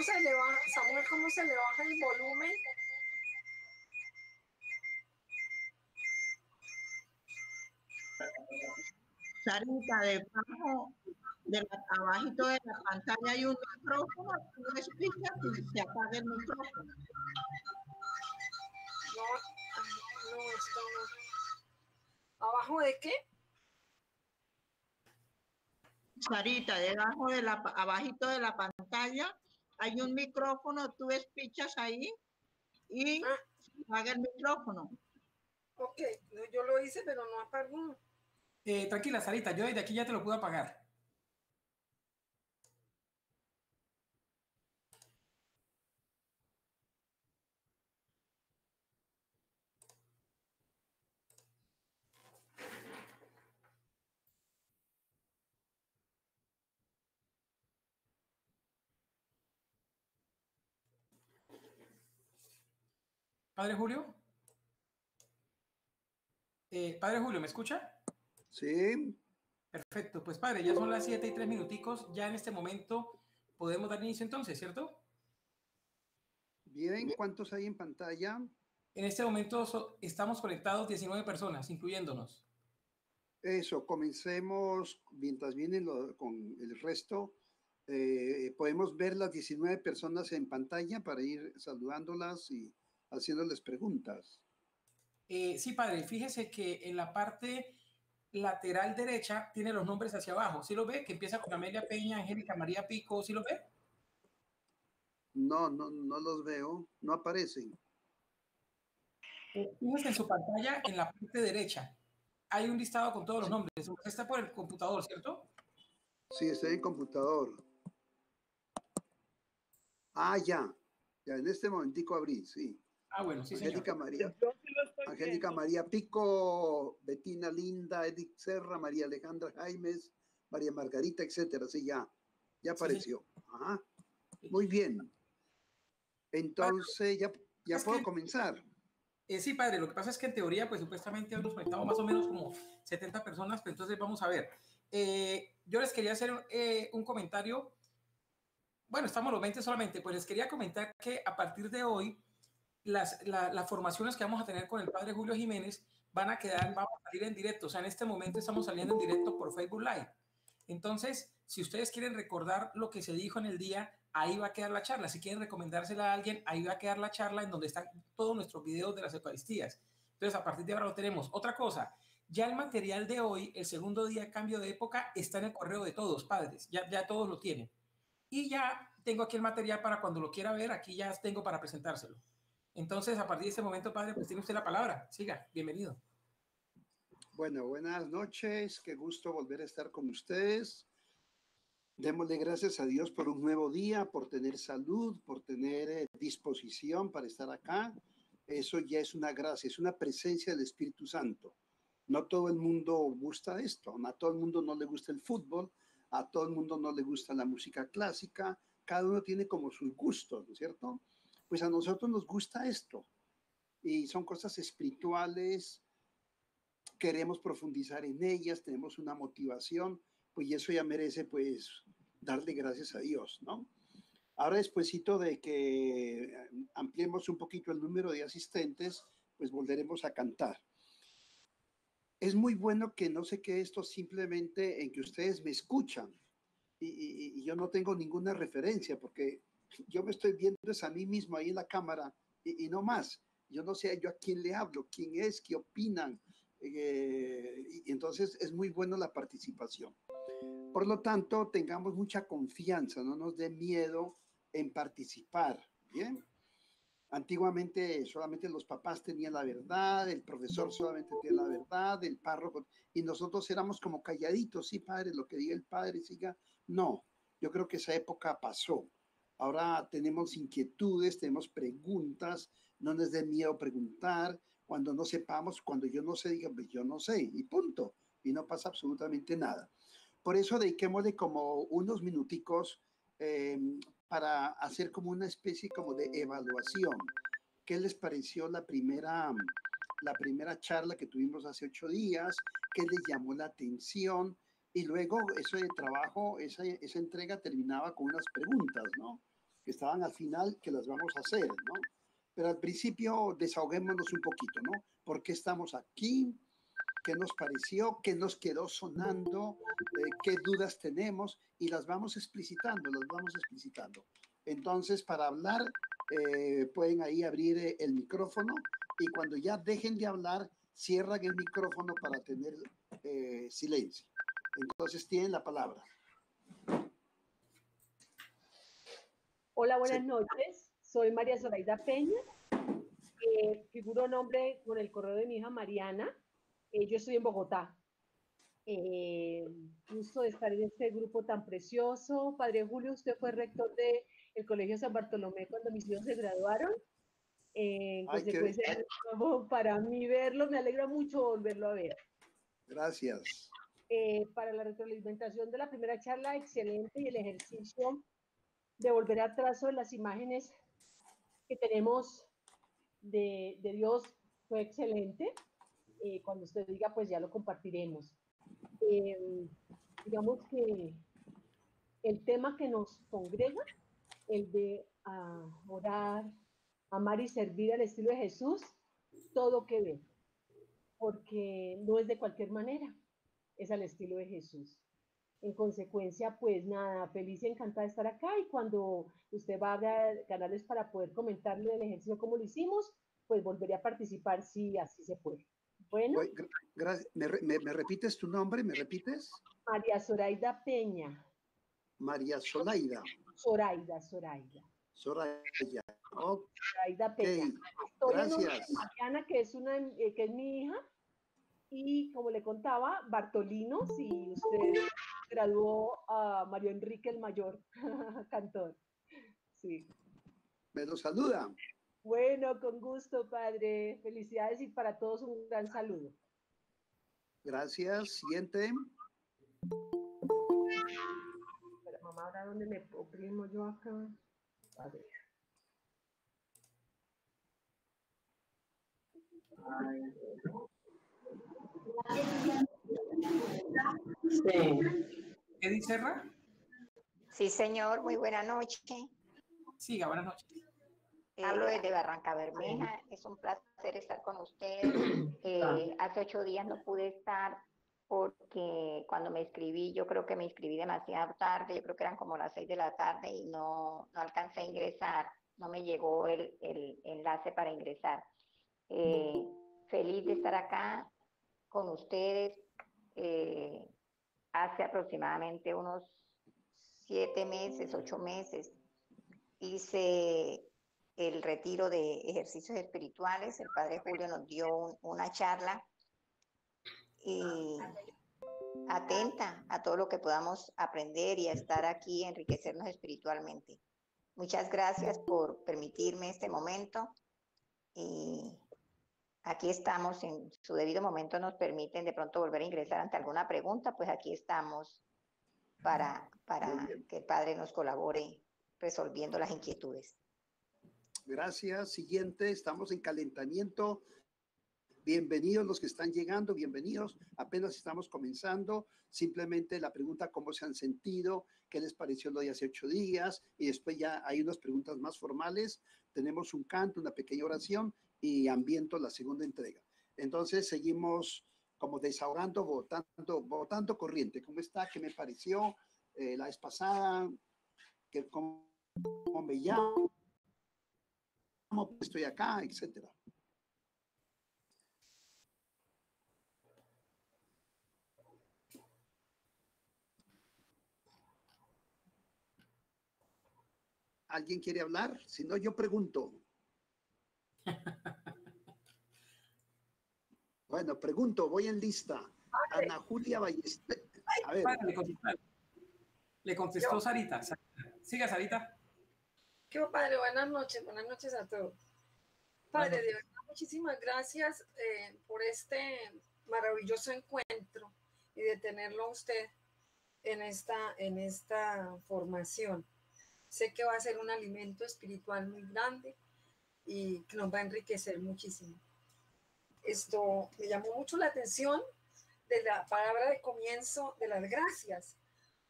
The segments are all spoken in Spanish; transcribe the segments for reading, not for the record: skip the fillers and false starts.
¿Cómo se le baja, Samuel, cómo se le baja el volumen? Sarita, debajo, abajito de la pantalla hay un micrófono, tú lo explicas y se apaga el micrófono. No, esto no. ¿Abajo de qué? Sarita, debajo de abajito de la pantalla hay un micrófono, tú espichas ahí y se apaga el micrófono. Ok, yo lo hice, pero no apagó. Tranquila, Sarita, yo desde aquí ya te lo puedo apagar. Padre Julio. Padre Julio, ¿me escucha? Sí. Perfecto, pues padre, ya son las 7:03, ya en este momento podemos dar inicio entonces, ¿cierto? Bien, ¿cuántos hay en pantalla? En este momento estamos conectados 19 personas, incluyéndonos. Eso, comencemos mientras vienen con el resto. Podemos ver las 19 personas en pantalla para ir saludándolas y haciéndoles preguntas. Sí, padre, fíjese que en la parte lateral derecha tiene los nombres hacia abajo. ¿Sí lo ve? Que empieza con Amelia Peña, Angélica María Pico. ¿Sí lo ve? No los veo, no aparecen. Fíjese en su pantalla, en la parte derecha. Hay un listado con todos los nombres. Está por el computador, ¿cierto? Sí, estoy en computador. Ah, ya en este momentico abrí, sí. Ah, bueno, sí, Angélica señor. María. Angélica María Pico, Betina Linda, Edith Serra, María Alejandra Jaimes, María Margarita, etcétera. Sí, ya apareció. Sí, ajá. Muy bien. Entonces, ya puedo comenzar. Sí, padre, lo que pasa es que en teoría, pues supuestamente hemos conectado más o menos como 70 personas, pero entonces vamos a ver. Yo les quería hacer un comentario. Bueno, estamos los 20 solamente, pues les quería comentar que a partir de hoy, las formaciones que vamos a tener con el padre Julio Jiménez vamos a salir en directo. O sea, en este momento estamos saliendo en directo por Facebook Live. Entonces, si ustedes quieren recordar lo que se dijo en el día, ahí va a quedar la charla. Si quieren recomendársela a alguien, ahí va a quedar la charla en donde están todos nuestros videos de las Eucaristías. Entonces, a partir de ahora lo tenemos. Otra cosa, ya el material de hoy, el segundo día de cambio de época, está en el correo de todos, padres. Ya todos lo tienen. Y ya tengo aquí el material para cuando lo quiera ver, aquí ya tengo para presentárselo. Entonces, a partir de ese momento, padre, pues tiene usted la palabra. Siga, bienvenido. Bueno, buenas noches, qué gusto volver a estar con ustedes. Démosle gracias a Dios por un nuevo día, por tener salud, por tener disposición para estar acá. Eso ya es una gracia, es una presencia del Espíritu Santo. No todo el mundo gusta esto, a todo el mundo no le gusta el fútbol, a todo el mundo no le gusta la música clásica, cada uno tiene como sus gustos, ¿no es cierto? Pues a nosotros nos gusta esto y son cosas espirituales, queremos profundizar en ellas, tenemos una motivación, pues y eso ya merece pues darle gracias a Dios, ¿no? Ahora despuesito de que ampliemos un poquito el número de asistentes, pues volveremos a cantar. Es muy bueno que no se quede esto simplemente en que ustedes me escuchan y yo no tengo ninguna referencia porque yo me estoy viendo es a mí mismo ahí en la cámara y no más. Yo no sé yo a quién le hablo, quién es, qué opinan. Y entonces es muy bueno la participación. Por lo tanto, tengamos mucha confianza, no nos dé miedo en participar, ¿bien? Antiguamente solamente los papás tenían la verdad, el profesor solamente tenía la verdad, el párroco, y nosotros éramos como calladitos, sí, padre, lo que diga el padre, siga. No, yo creo que esa época pasó. Ahora tenemos inquietudes, tenemos preguntas, no nos dé miedo preguntar. Cuando no sepamos, cuando yo no sé, diga, pues yo no sé, y punto. Y no pasa absolutamente nada. Por eso dediquémosle como unos minuticos para hacer como una especie como de evaluación. ¿Qué les pareció la primera charla que tuvimos hace 8 días? ¿Qué les llamó la atención? Y luego eso de trabajo, esa entrega terminaba con unas preguntas, ¿no? que estaban al final, que las vamos a hacer, ¿no? Pero al principio desahoguémonos un poquito, ¿no? ¿Por qué estamos aquí? ¿Qué nos pareció? ¿Qué nos quedó sonando? ¿Qué dudas tenemos? Y las vamos explicitando, las vamos explicitando. Entonces, para hablar, pueden ahí abrir el micrófono y cuando ya dejen de hablar, cierran el micrófono para tener silencio. Entonces, tienen la palabra. Hola, buenas noches. Soy María Zoraida Peña. Figuro nombre con el correo de mi hija Mariana. Yo estoy en Bogotá. Gusto de estar en este grupo tan precioso. Padre Julio, usted fue rector del Colegio San Bartolomé cuando mis hijos se graduaron. En consecuencia, para mí verlo, me alegra mucho volverlo a ver. Gracias. Para la retroalimentación de la primera charla, excelente, y el ejercicio de volver atrás sobre las imágenes que tenemos de Dios fue excelente. Cuando usted diga, pues ya lo compartiremos. Digamos que el tema que nos congrega, el de orar, amar y servir al estilo de Jesús, todo que ver, porque no es de cualquier manera, es al estilo de Jesús. En consecuencia, pues nada, feliz y encantada de estar acá, y cuando usted va a canales para poder comentarle el ejercicio como lo hicimos, pues volveré a participar si así se puede. Bueno. Gracias. ¿Me repites tu nombre? ¿Me repites? María Zoraida Peña. María Zoraida. Zoraida. Okay. Zoraida Peña. Estoy Gracias. En Mariana, que es mi hija, y como le contaba, Bartolino, si usted graduó a Mario Enrique el Mayor, cantor. Sí. Me lo saluda. Bueno, con gusto, padre. Felicidades y para todos un gran saludo. Gracias. Siguiente. Pero, mamá, ¿ahora dónde me oprimo yo acá? A ver. Sí. ¿Qué dice Ra? Sí, señor. Muy buena noche. Siga, buenas noches. Hablo desde Barranca Bermeja. Es un placer estar con ustedes. Hace 8 días no pude estar porque cuando me inscribí, yo creo que me inscribí demasiado tarde. Yo creo que eran como las 6 de la tarde y no alcancé a ingresar. No me llegó el enlace para ingresar. Feliz de estar acá con ustedes. Hace aproximadamente unos 7 meses, 8 meses, hice el retiro de ejercicios espirituales. El padre Julio nos dio una charla y atenta a todo lo que podamos aprender y a estar aquí, enriquecernos espiritualmente. Muchas gracias por permitirme este momento y aquí estamos. En su debido momento nos permiten de pronto volver a ingresar ante alguna pregunta, pues aquí estamos para que el padre nos colabore resolviendo las inquietudes. Gracias. Siguiente, estamos en calentamiento. Bienvenidos los que están llegando, bienvenidos. Apenas estamos comenzando. Simplemente la pregunta, ¿cómo se han sentido? ¿Qué les pareció lo de hace 8 días? Y después ya hay unas preguntas más formales. Tenemos un canto, una pequeña oración y ambiento la segunda entrega. Entonces seguimos como desahogando, votando corriente. ¿Cómo está? ¿Qué me pareció la vez pasada? ¿Cómo me llamo? Estoy acá, etcétera. ¿Alguien quiere hablar? Si no, yo pregunto. Bueno, pregunto, voy en lista. Ana Julia Ballester. A ver. Le contestó Sarita. Siga, Sarita. ¿Qué padre? Buenas noches a todos. Padre, de verdad, muchísimas gracias por este maravilloso encuentro y de tenerlo a usted en esta formación. Sé que va a ser un alimento espiritual muy grande y que nos va a enriquecer muchísimo. Esto me llamó mucho la atención de la palabra de comienzo de las gracias,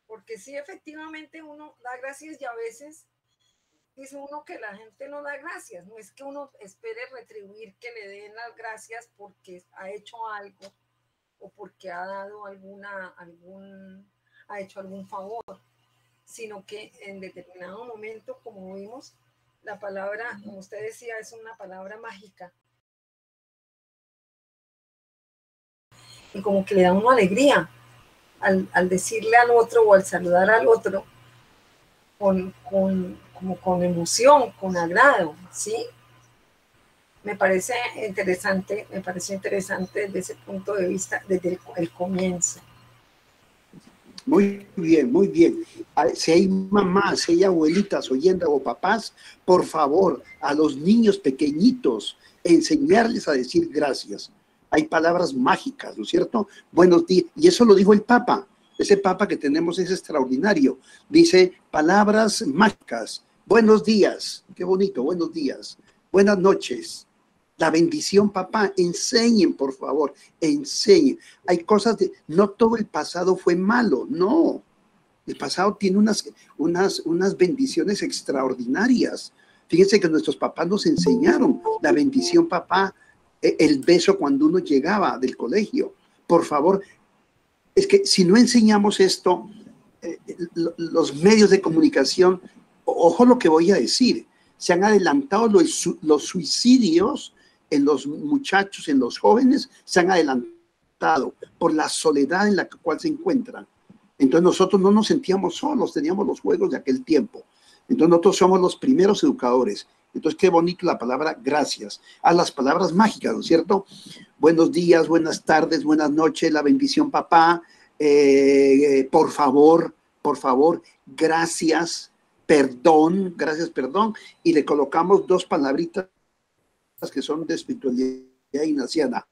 porque sí, efectivamente uno da gracias y a veces dice uno que la gente no da gracias, no es que uno espere retribuir que le den las gracias porque ha hecho algo o porque ha dado ha hecho algún favor, sino que en determinado momento, como vimos, la palabra, como usted decía, es una palabra mágica. Y como que le da una alegría al decirle al otro o al saludar al otro como con emoción, con agrado, ¿sí? Me pareció interesante desde ese punto de vista, desde el comienzo. Muy bien, muy bien. Si hay mamás, si hay abuelitas oyendo o papás, por favor, a los niños pequeñitos, enseñarles a decir gracias. Hay palabras mágicas, ¿no es cierto? Buenos días. Y eso lo dijo el Papa. Ese Papa que tenemos es extraordinario. Dice palabras mágicas. Buenos días. Qué bonito. Buenos días. Buenas noches. La bendición, papá. Enseñen, por favor. Enseñen. Hay cosas no todo el pasado fue malo. No. El pasado tiene unas bendiciones extraordinarias. Fíjense que nuestros papás nos enseñaron la bendición, papá. El beso cuando uno llegaba del colegio. Por favor, es que si no enseñamos esto, los medios de comunicación, ojo lo que voy a decir, se han adelantado los suicidios en los muchachos, en los jóvenes, se han adelantado por la soledad en la cual se encuentran. Entonces nosotros no nos sentíamos solos, teníamos los juegos de aquel tiempo. Entonces nosotros somos los primeros educadores. Entonces, qué bonito la palabra gracias. A las palabras mágicas, ¿no es cierto? Buenos días, buenas tardes, buenas noches, la bendición, papá. Por favor, gracias, perdón, gracias, perdón. Y le colocamos dos palabritas que son de espiritualidad ignaciana.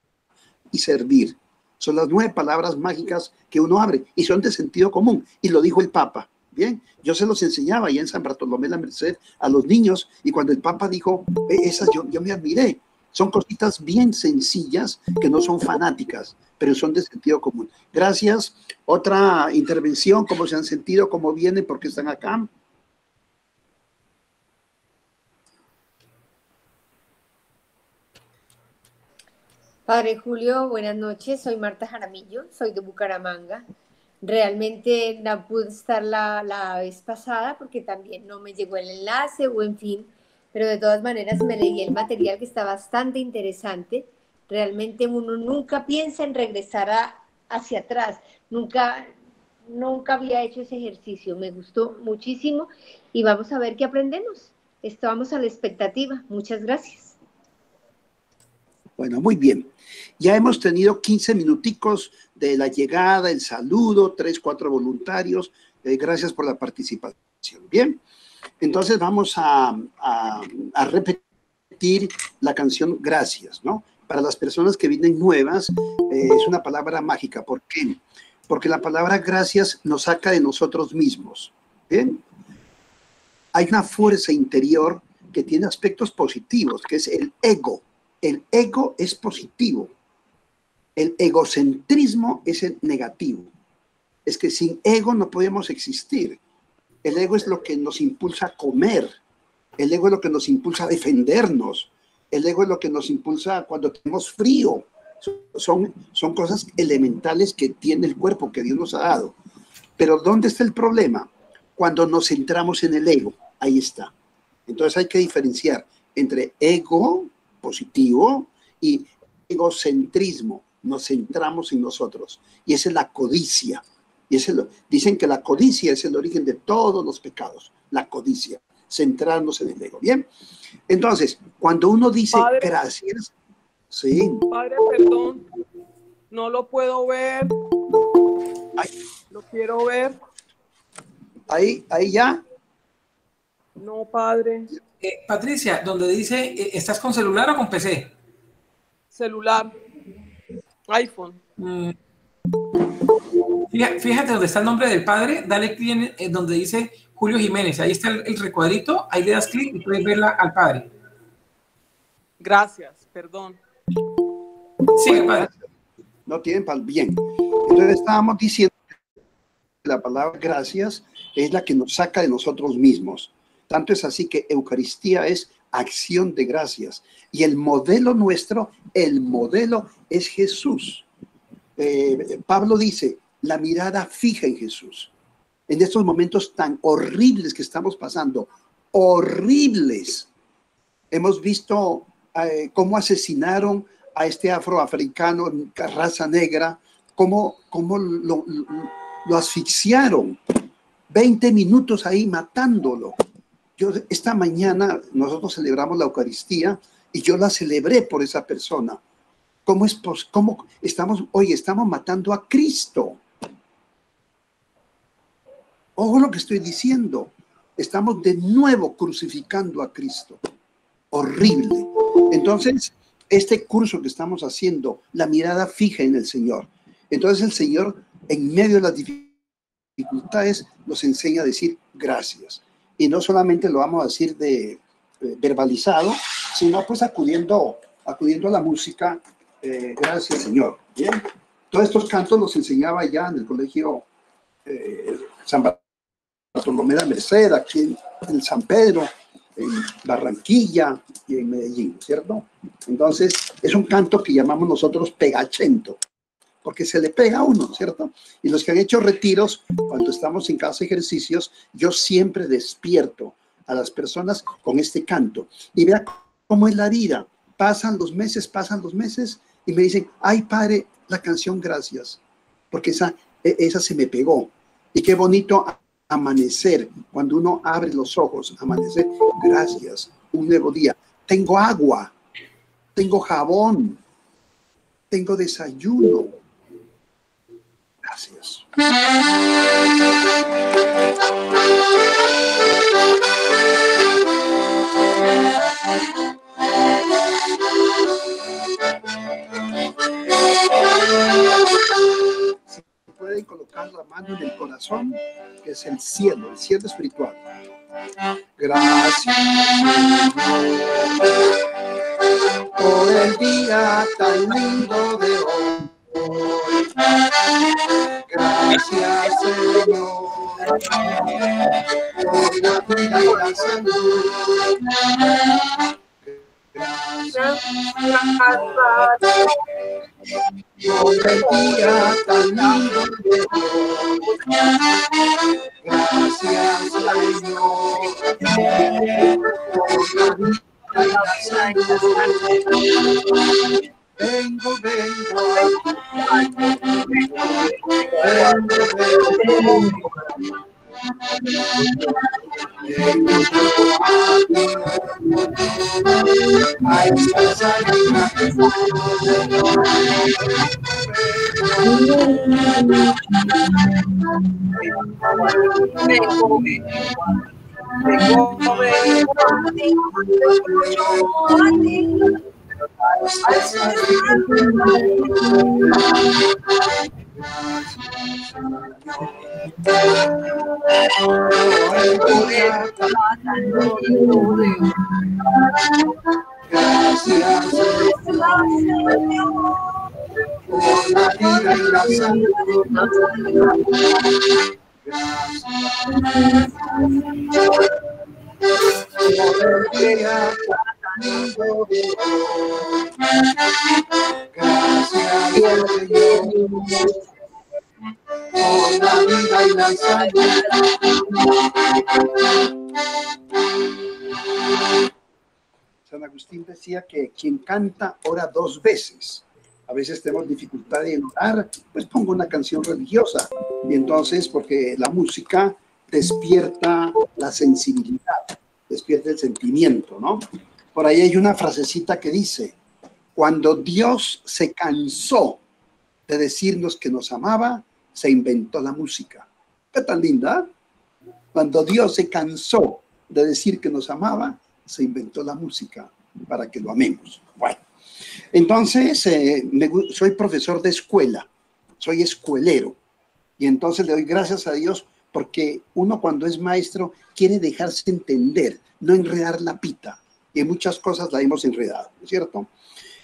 Y servir. Son las 9 palabras mágicas que uno abre y son de sentido común. Y lo dijo el Papa. Bien, yo se los enseñaba allá en San Bartolomé la Merced a los niños y cuando el Papa dijo, esas yo me admiré. Son cositas bien sencillas que no son fanáticas, pero son de sentido común. Gracias. Otra intervención, ¿cómo se han sentido? ¿Cómo vienen? ¿Por qué están acá? Padre Julio, buenas noches. Soy Marta Jaramillo, soy de Bucaramanga. Realmente no pude estar la vez pasada porque también no me llegó el enlace o en fin, pero de todas maneras me leí el material que está bastante interesante. Realmente uno nunca piensa en regresar hacia atrás. Nunca había hecho ese ejercicio. Me gustó muchísimo y vamos a ver qué aprendemos. Estamos a la expectativa. Muchas gracias. Bueno, muy bien. Ya hemos tenido 15 minuticos de la llegada, el saludo, 3, 4 voluntarios. Gracias por la participación. Bien, entonces vamos a repetir la canción Gracias, ¿no? Para las personas que vienen nuevas, es una palabra mágica. ¿Por qué? Porque la palabra gracias nos saca de nosotros mismos. Bien, hay una fuerza interior que tiene aspectos positivos, que es el ego. El ego es positivo. El egocentrismo es el negativo. Es que sin ego no podemos existir. El ego es lo que nos impulsa a comer. El ego es lo que nos impulsa a defendernos. El ego es lo que nos impulsa cuando tenemos frío. Son cosas elementales que tiene el cuerpo que Dios nos ha dado. Pero ¿dónde está el problema? Cuando nos centramos en el ego. Ahí está. Entonces hay que diferenciar entre ego positivo y egocentrismo. Nos centramos en nosotros y esa es la codicia y dicen que la codicia es el origen de todos los pecados, la codicia, centrarnos en el ego. Bien, entonces cuando uno dice padre, gracias, sí, padre, perdón, no lo puedo ver. Ay. Lo quiero ver. Ahí ya. No, padre. Patricia, donde dice, ¿estás con celular o con PC? Celular, iPhone. Fíjate donde está el nombre del padre, dale clic en donde dice Julio Jiménez, ahí está el recuadrito, ahí le das clic y puedes verla al padre. Gracias, perdón. Sí, padre. No tienen bien. Entonces estábamos diciendo que la palabra gracias es la que nos saca de nosotros mismos. Tanto es así que Eucaristía es acción de gracias. Y el modelo nuestro, el modelo es Jesús. Pablo dice, la mirada fija en Jesús. En estos momentos tan horribles que estamos pasando, horribles. Hemos visto cómo asesinaron a este afroafricano, raza negra, cómo lo asfixiaron. 20 minutos ahí matándolo. Esta mañana nosotros celebramos la Eucaristía y yo la celebré por esa persona. ¿Cómo estamos matando a Cristo? Ojo lo que estoy diciendo. Estamos de nuevo crucificando a Cristo. Horrible. Entonces, este curso que estamos haciendo, la mirada fija en el Señor. Entonces el Señor, en medio de las dificultades, nos enseña a decir gracias. Y no solamente lo vamos a decir verbalizado, sino pues acudiendo a la música. Gracias, Señor. Bien. Todos estos cantos los enseñaba ya en el colegio San Bartolomé de la Merced, aquí en San Pedro, en Barranquilla y en Medellín, ¿cierto? Entonces, es un canto que llamamos nosotros pegachento, porque se le pega a uno, ¿cierto? Y los que han hecho retiros, cuando estamos en casa de ejercicios, yo siempre despierto a las personas con este canto. Y vea cómo es la vida. Pasan los meses, y me dicen, ay, padre, la canción gracias, porque esa se me pegó. Y qué bonito amanecer, cuando uno abre los ojos, amanecer, gracias, un nuevo día. Tengo agua, tengo jabón, tengo desayuno. Gracias. Pueden colocar la mano en el corazón, que es el cielo espiritual. Gracias por el día tan lindo de hoy. Gracias, Señor, por la vida y la salud. Gracias por el día tan lindo de hoy. Gracias, Señor, por la vida y la salud. Vengo gracias, por la vida y la salud. Gracias, por la vida y la salud. San Agustín decía que quien canta ora 2 veces. A veces tenemos dificultad en orar, pues pongo una canción religiosa. Y entonces, porque la música despierta la sensibilidad, despierta el sentimiento, ¿no? Por ahí hay una frasecita que dice, cuando Dios se cansó de decirnos que nos amaba, se inventó la música. ¿Qué tan linda? Cuando Dios se cansó de decir que nos amaba, se inventó la música para que lo amemos. Bueno, entonces soy profesor de escuela, soy escuelero, y entonces le doy gracias a Dios porque uno cuando es maestro quiere dejarse entender, no enredar la pita, y en muchas cosas la hemos enredado, ¿no es cierto?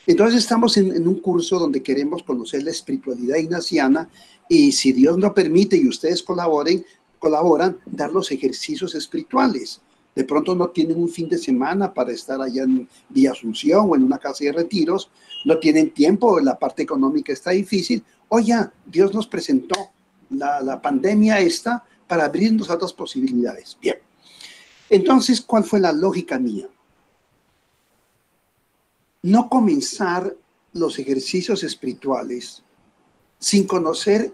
Entonces estamos en un curso donde queremos conocer la espiritualidad ignaciana, y si Dios lo permite y ustedes colaboran, dar los ejercicios espirituales. De pronto no tienen un fin de semana para estar allá en Villa Asunción o en una casa de retiros, no tienen tiempo, la parte económica está difícil. Oye, Dios nos presentó la pandemia esta para abrirnos a otras posibilidades. Bien, entonces, ¿cuál fue la lógica mía? No comenzar los ejercicios espirituales sin conocer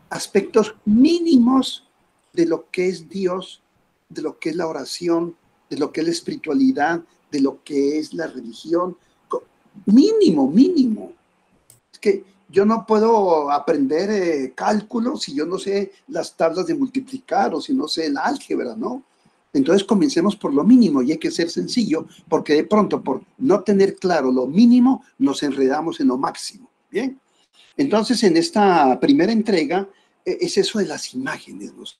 aspectos mínimos de lo que es Dios, de lo que es la oración, de lo que es la espiritualidad, de lo que es la religión. Mínimo. Es que yo no puedo aprender cálculo si yo no sé las tablas de multiplicar o si no sé el álgebra, ¿no? Entonces comencemos por lo mínimo y hay que ser sencillo porque de pronto por no tener claro lo mínimo nos enredamos en lo máximo. Bien, entonces en esta primera entrega es eso de las imágenes, ¿no es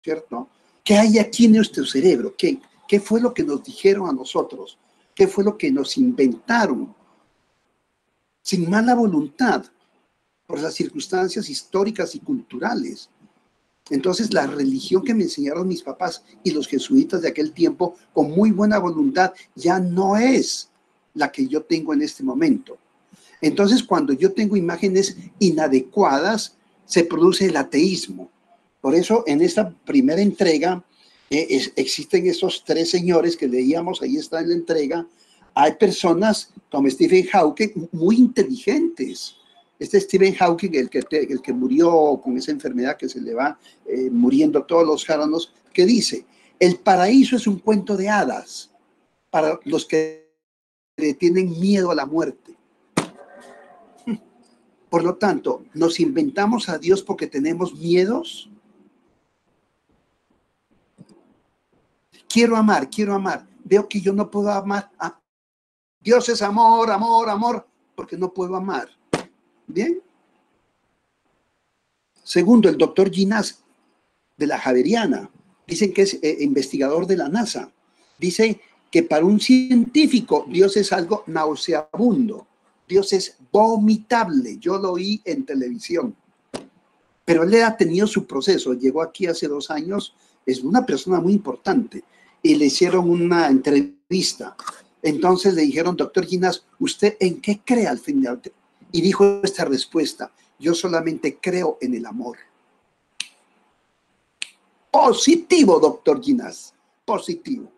cierto? ¿Qué hay aquí en nuestro cerebro? ¿Qué fue lo que nos dijeron a nosotros? ¿Qué fue lo que nos inventaron? Sin mala voluntad, por las circunstancias históricas y culturales. Entonces, la religión que me enseñaron mis papás y los jesuitas de aquel tiempo, con muy buena voluntad, ya no es la que yo tengo en este momento. Entonces, cuando yo tengo imágenes inadecuadas, se produce el ateísmo. Por eso, en esta primera entrega, existen esos tres señores que leíamos, ahí está en la entrega. Hay personas como Stephen Hawking muy inteligentes. Este Stephen Hawking, el que murió con esa enfermedad que se le va muriendo todos los jóvenes, que dice, el paraíso es un cuento de hadas para los que le tienen miedo a la muerte. Por lo tanto, ¿nos inventamos a Dios porque tenemos miedos? Quiero amar. Veo que yo no puedo amar. Dios es amor, porque no puedo amar. Bien. Segundo, el doctor Ginás de la Javeriana, dicen que es investigador de la NASA, dice que para un científico Dios es algo nauseabundo, Dios es vomitable. Yo lo oí en televisión, pero él ha tenido su proceso. Llegó aquí hace 2 años, es una persona muy importante y le hicieron una entrevista. Entonces le dijeron, doctor Ginás, ¿usted en qué cree al final? Y dijo esta respuesta, yo solamente creo en el amor. Positivo, doctor Ginás, positivo.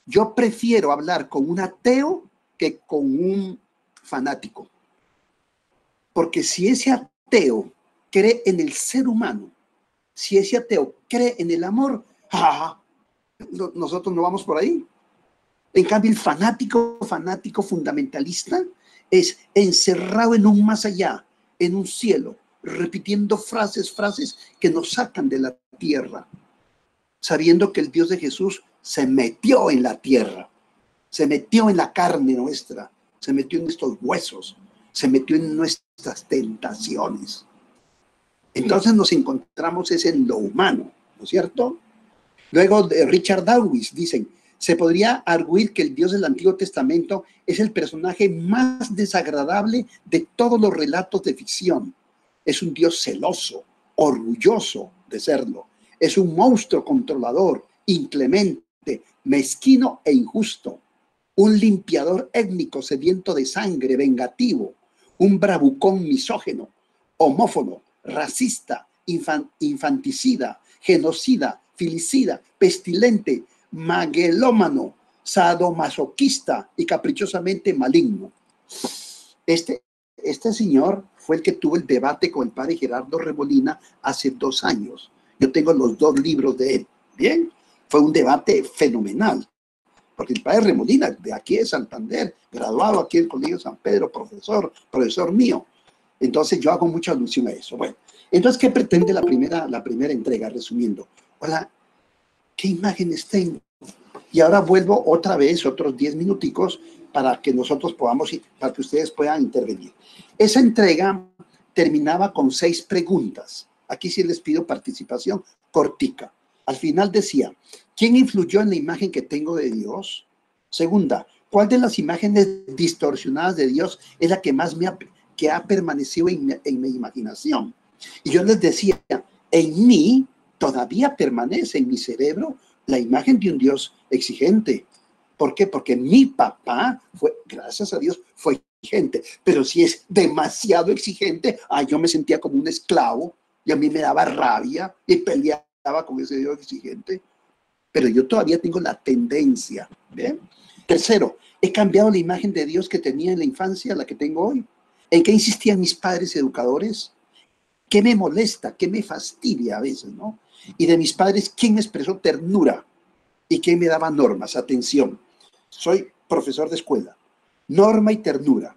Yo prefiero hablar con un ateo que con un fanático. Porque si ese ateo cree en el ser humano, si ese ateo cree en el amor, nosotros no vamos por ahí. En cambio, el fanático fundamentalista es encerrado en un más allá, en un cielo, repitiendo frases que nos sacan de la tierra, sabiendo que el Dios de Jesús se metió en la tierra, se metió en la carne nuestra, se metió en estos huesos, se metió en nuestras tentaciones. Entonces nos encontramos en lo humano, ¿no es cierto? Luego de Richard Dawkins dicen, se podría arguir que el Dios del Antiguo Testamento es el personaje más desagradable de todos los relatos de ficción. Es un Dios celoso, orgulloso de serlo. Es un monstruo controlador, inclemente, mezquino e injusto. Un limpiador étnico sediento de sangre, vengativo. Un bravucón misógeno, homófobo, racista, infanticida, genocida, filicida, pestilente, maguelómano, sadomasoquista y caprichosamente maligno. Este señor fue el que tuvo el debate con el padre Gerardo Remolina hace 2 años. Yo tengo los 2 libros de él. Bien, fue un debate fenomenal. Porque el padre Remolina, de aquí de Santander, graduado aquí en el Colegio San Pedro, profesor mío. Entonces yo hago mucha alusión a eso. Bueno, entonces, ¿qué pretende la primera entrega? Resumiendo, hola, ¿qué imágenes tengo? Y ahora vuelvo otra vez, otros 10 minuticos, para que nosotros para que ustedes puedan intervenir. Esa entrega terminaba con 6 preguntas. Aquí sí les pido participación cortica. Al final decía, ¿quién influyó en la imagen que tengo de Dios? Segunda, ¿cuál de las imágenes distorsionadas de Dios es la que más ha permanecido en mi imaginación? Y yo les decía, en mí todavía permanece en mi cerebro la imagen de un Dios exigente. ¿Por qué? Porque mi papá fue, gracias a Dios, fue exigente. Pero si es demasiado exigente, yo me sentía como un esclavo y a mí me daba rabia y peleaba con ese Dios exigente. Pero yo todavía tengo la tendencia. ¿Bien? Tercero, he cambiado la imagen de Dios que tenía en la infancia a la que tengo hoy. ¿En qué insistían mis padres educadores? ¿Qué me molesta? ¿Qué me fastidia a veces, no? Y de mis padres, ¿quién me expresó ternura? ¿Y quién me daba normas? Atención, soy profesor de escuela. Norma y ternura,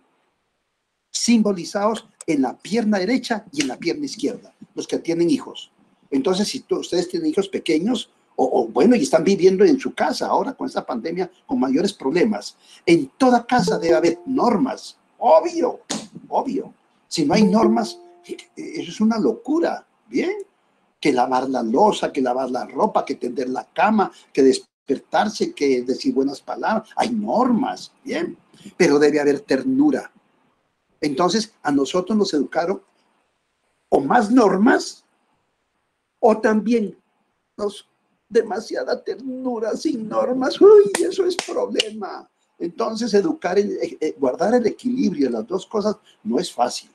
simbolizados en la pierna derecha y en la pierna izquierda, los que tienen hijos. Entonces, si ustedes tienen hijos pequeños, bueno, y están viviendo en su casa ahora con esta pandemia con mayores problemas, en toda casa debe haber normas, obvio. Si no hay normas, eso es una locura, ¿bien? Que lavar la loza, que lavar la ropa, que tender la cama, que despertarse, que decir buenas palabras. Hay normas, ¿bien? Pero debe haber ternura. Entonces, a nosotros nos educaron o más normas o también demasiada ternura sin normas. Uy, eso es problema. Entonces, guardar el equilibrio de las dos cosas no es fácil.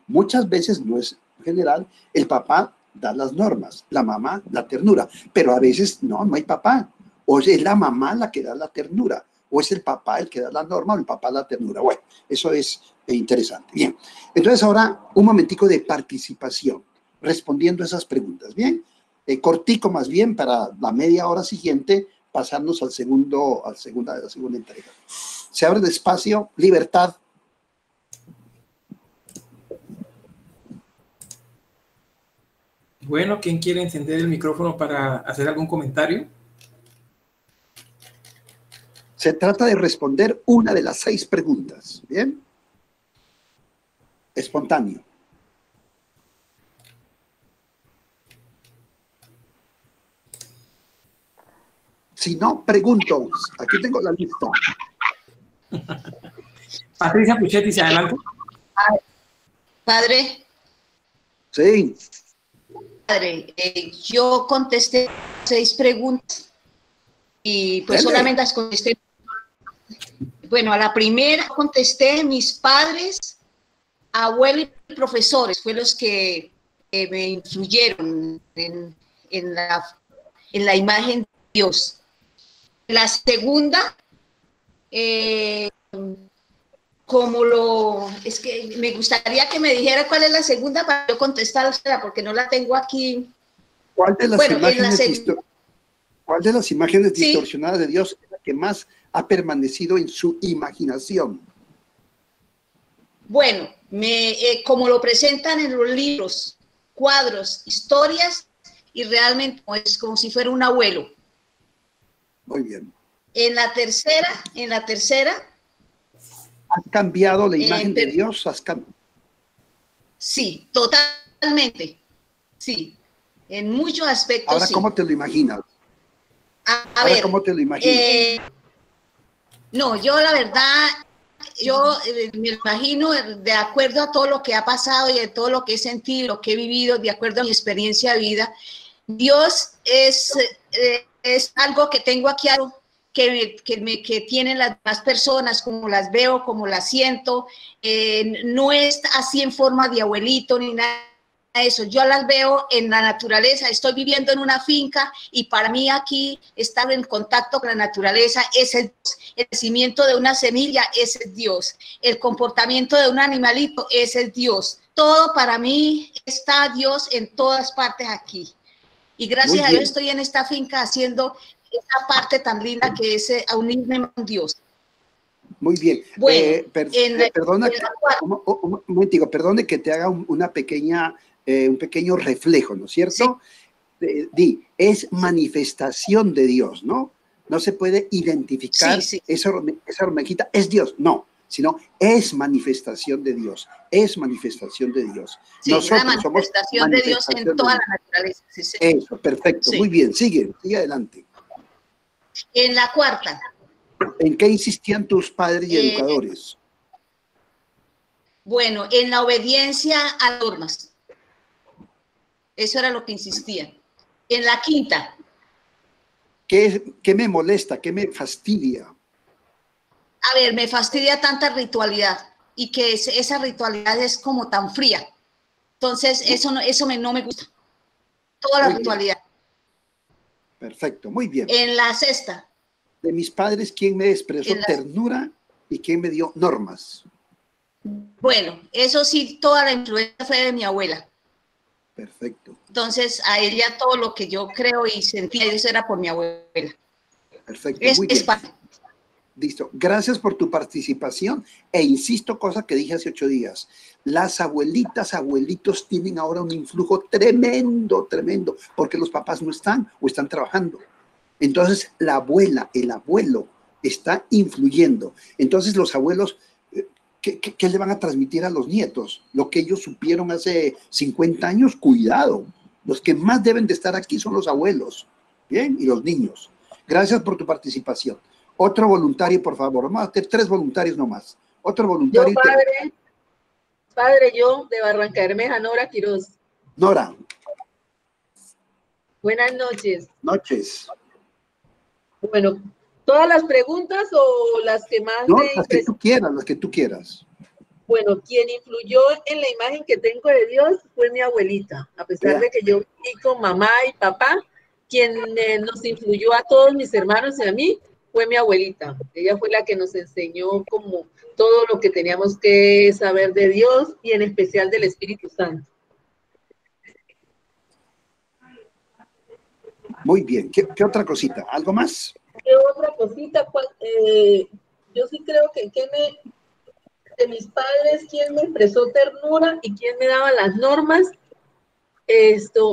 Muchas veces no es general. El papá da las normas, la mamá la ternura, pero a veces no hay papá. O es la mamá la que da la ternura, o es el papá el que da la norma, o el papá la ternura. Bueno, eso es interesante. Bien, entonces ahora un momentico de participación, respondiendo a esas preguntas. Bien, cortico más bien para la media hora siguiente pasarnos a la segunda entrega. Se abre el espacio, libertad. Bueno, ¿quién quiere encender el micrófono para hacer algún comentario? Se trata de responder una de las 6 preguntas, ¿bien? Espontáneo. Si no, pregunto. Aquí tengo la lista. Patricia Puchetti, ¿se adelante? Padre. Sí. Padre, yo contesté 6 preguntas y pues solamente las contesté. Bueno, a la primera contesté mis padres, abuelos y profesores, fue los que me influyeron en la imagen de Dios. La segunda, es que me gustaría que me dijera cuál es la segunda para yo contestársela, porque no la tengo aquí. ¿Cuál de las imágenes distorsionadas de Dios es la que más ha permanecido en su imaginación? Bueno, como lo presentan en los libros, cuadros, historias, y realmente es como si fuera un abuelo. Muy bien. En la tercera. ¿Has cambiado la imagen de Dios? Sí, totalmente. Sí, en muchos aspectos. Ahora, sí. ¿cómo te lo imaginas? A ver, ¿cómo te lo imaginas? No, yo la verdad, me imagino de acuerdo a todo lo que ha pasado y de todo lo que he sentido, lo que he vivido, de acuerdo a mi experiencia de vida. Dios es algo que tengo aquí, que tienen las demás personas, como las veo, como las siento. No es así en forma de abuelito ni nada de eso. Yo las veo en la naturaleza. Estoy viviendo en una finca y para mí aquí estar en contacto con la naturaleza es el crecimiento de una semilla, es el Dios. El comportamiento de un animalito es el Dios. Todo para mí está Dios en todas partes aquí. Y gracias a Dios estoy en esta finca haciendo esa parte tan linda que es unirme con Dios. Muy bien. Bueno, un momentico, perdone que te haga un pequeño reflejo, ¿no es cierto? Sí. Es manifestación de Dios, ¿no? No se puede identificar esa hormiguita, es Dios, no, sino es manifestación de Dios, es manifestación de Dios. Sí, nosotros la manifestación de Dios en toda la naturaleza. Sí, sí. Eso, perfecto, muy bien, sigue adelante. En la cuarta. ¿En qué insistían tus padres y educadores? Bueno, en la obediencia a las normas. Eso era lo que insistían. En la quinta. ¿Qué me molesta? ¿Qué me fastidia? A ver, me fastidia tanta ritualidad y que esa ritualidad es como tan fría. Entonces, eso no me gusta. Toda la ritualidad. Perfecto, muy bien. En la cesta. De mis padres, ¿quién me expresó ternura y quién me dio normas? Bueno, eso sí, toda la influencia fue de mi abuela. Perfecto. Entonces, a ella todo lo que yo creo y sentía, eso era por mi abuela. Perfecto, muy bien. Listo. Gracias por tu participación e insisto, cosa que dije hace 8 días. Las abuelitas, abuelitos tienen ahora un influjo tremendo, tremendo, porque los papás no están o están trabajando. Entonces, la abuela, el abuelo está influyendo. Entonces, los abuelos, ¿qué le van a transmitir a los nietos? Lo que ellos supieron hace 50 años, cuidado. Los que más deben de estar aquí son los abuelos, ¿bien? Y los niños. Gracias por tu participación. Otro voluntario, por favor. Vamos a tener 3 voluntarios nomás. Otro voluntario. Yo, padre, yo de Barranca Bermeja, Nora Quiroz. Nora. Buenas noches. Noches. Bueno, ¿todas las preguntas o las que más? No, las que tú quieras, las que tú quieras. Bueno, quien influyó en la imagen que tengo de Dios fue mi abuelita. A pesar de que yo viví con mamá y papá, quien nos influyó a todos mis hermanos y a mí fue mi abuelita. Ella fue la que nos enseñó como todo lo que teníamos que saber de Dios y en especial del Espíritu Santo. Muy bien. ¿Qué otra cosita? ¿Algo más? ¿Qué otra cosita? Yo sí creo que de mis padres, ¿quién me expresó ternura y quién me daba las normas?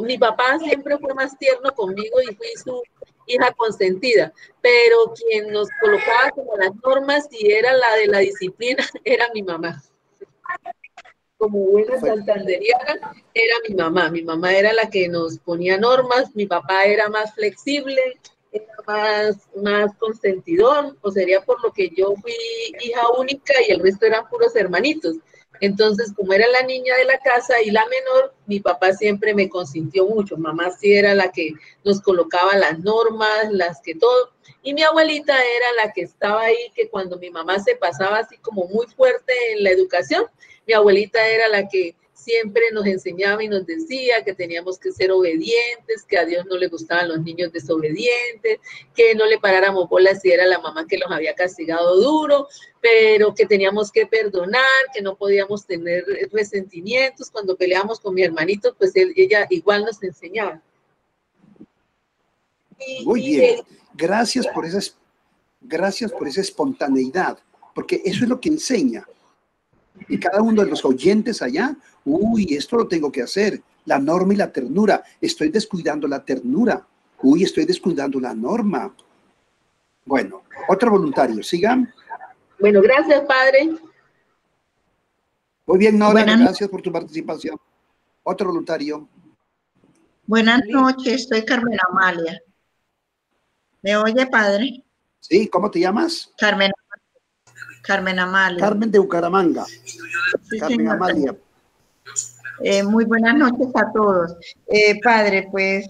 Mi papá siempre fue más tierno conmigo y fui su hija consentida, pero quien nos colocaba como las normas y era la de la disciplina era mi mamá. Como buena santanderiana era mi mamá. Mi mamá era la que nos ponía normas, mi papá era más flexible, era más consentidor, o sería por lo que yo fui hija única y el resto eran puros hermanitos. Entonces, como era la niña de la casa y la menor, mi papá siempre me consintió mucho. Mamá sí era la que nos colocaba las normas, las que todo. Y mi abuelita era la que estaba ahí, que cuando mi mamá se pasaba así como muy fuerte en la educación, mi abuelita era la que siempre nos enseñaba y nos decía que teníamos que ser obedientes, que a Dios no le gustaban los niños desobedientes, que no le paráramos bolas si era la mamá que los había castigado duro, pero que teníamos que perdonar, que no podíamos tener resentimientos. Cuando peleábamos con mi hermanito, pues ella igual nos enseñaba. Muy bien. Gracias por esa espontaneidad, porque eso es lo que enseña. Y cada uno de los oyentes allá, uy, esto lo tengo que hacer, la norma y la ternura, estoy descuidando la ternura, uy, estoy descuidando la norma. Bueno, otro voluntario, sigan. Bueno, gracias, padre. Muy bien, Nora, gracias por tu participación. Otro voluntario. Buenas noches, soy Carmen Amalia. ¿Me oye, padre? Sí, ¿cómo te llamas? Carmen Amalia. Carmen de Bucaramanga. Sí, Carmen señor. Amalia. Muy buenas noches a todos. Padre, pues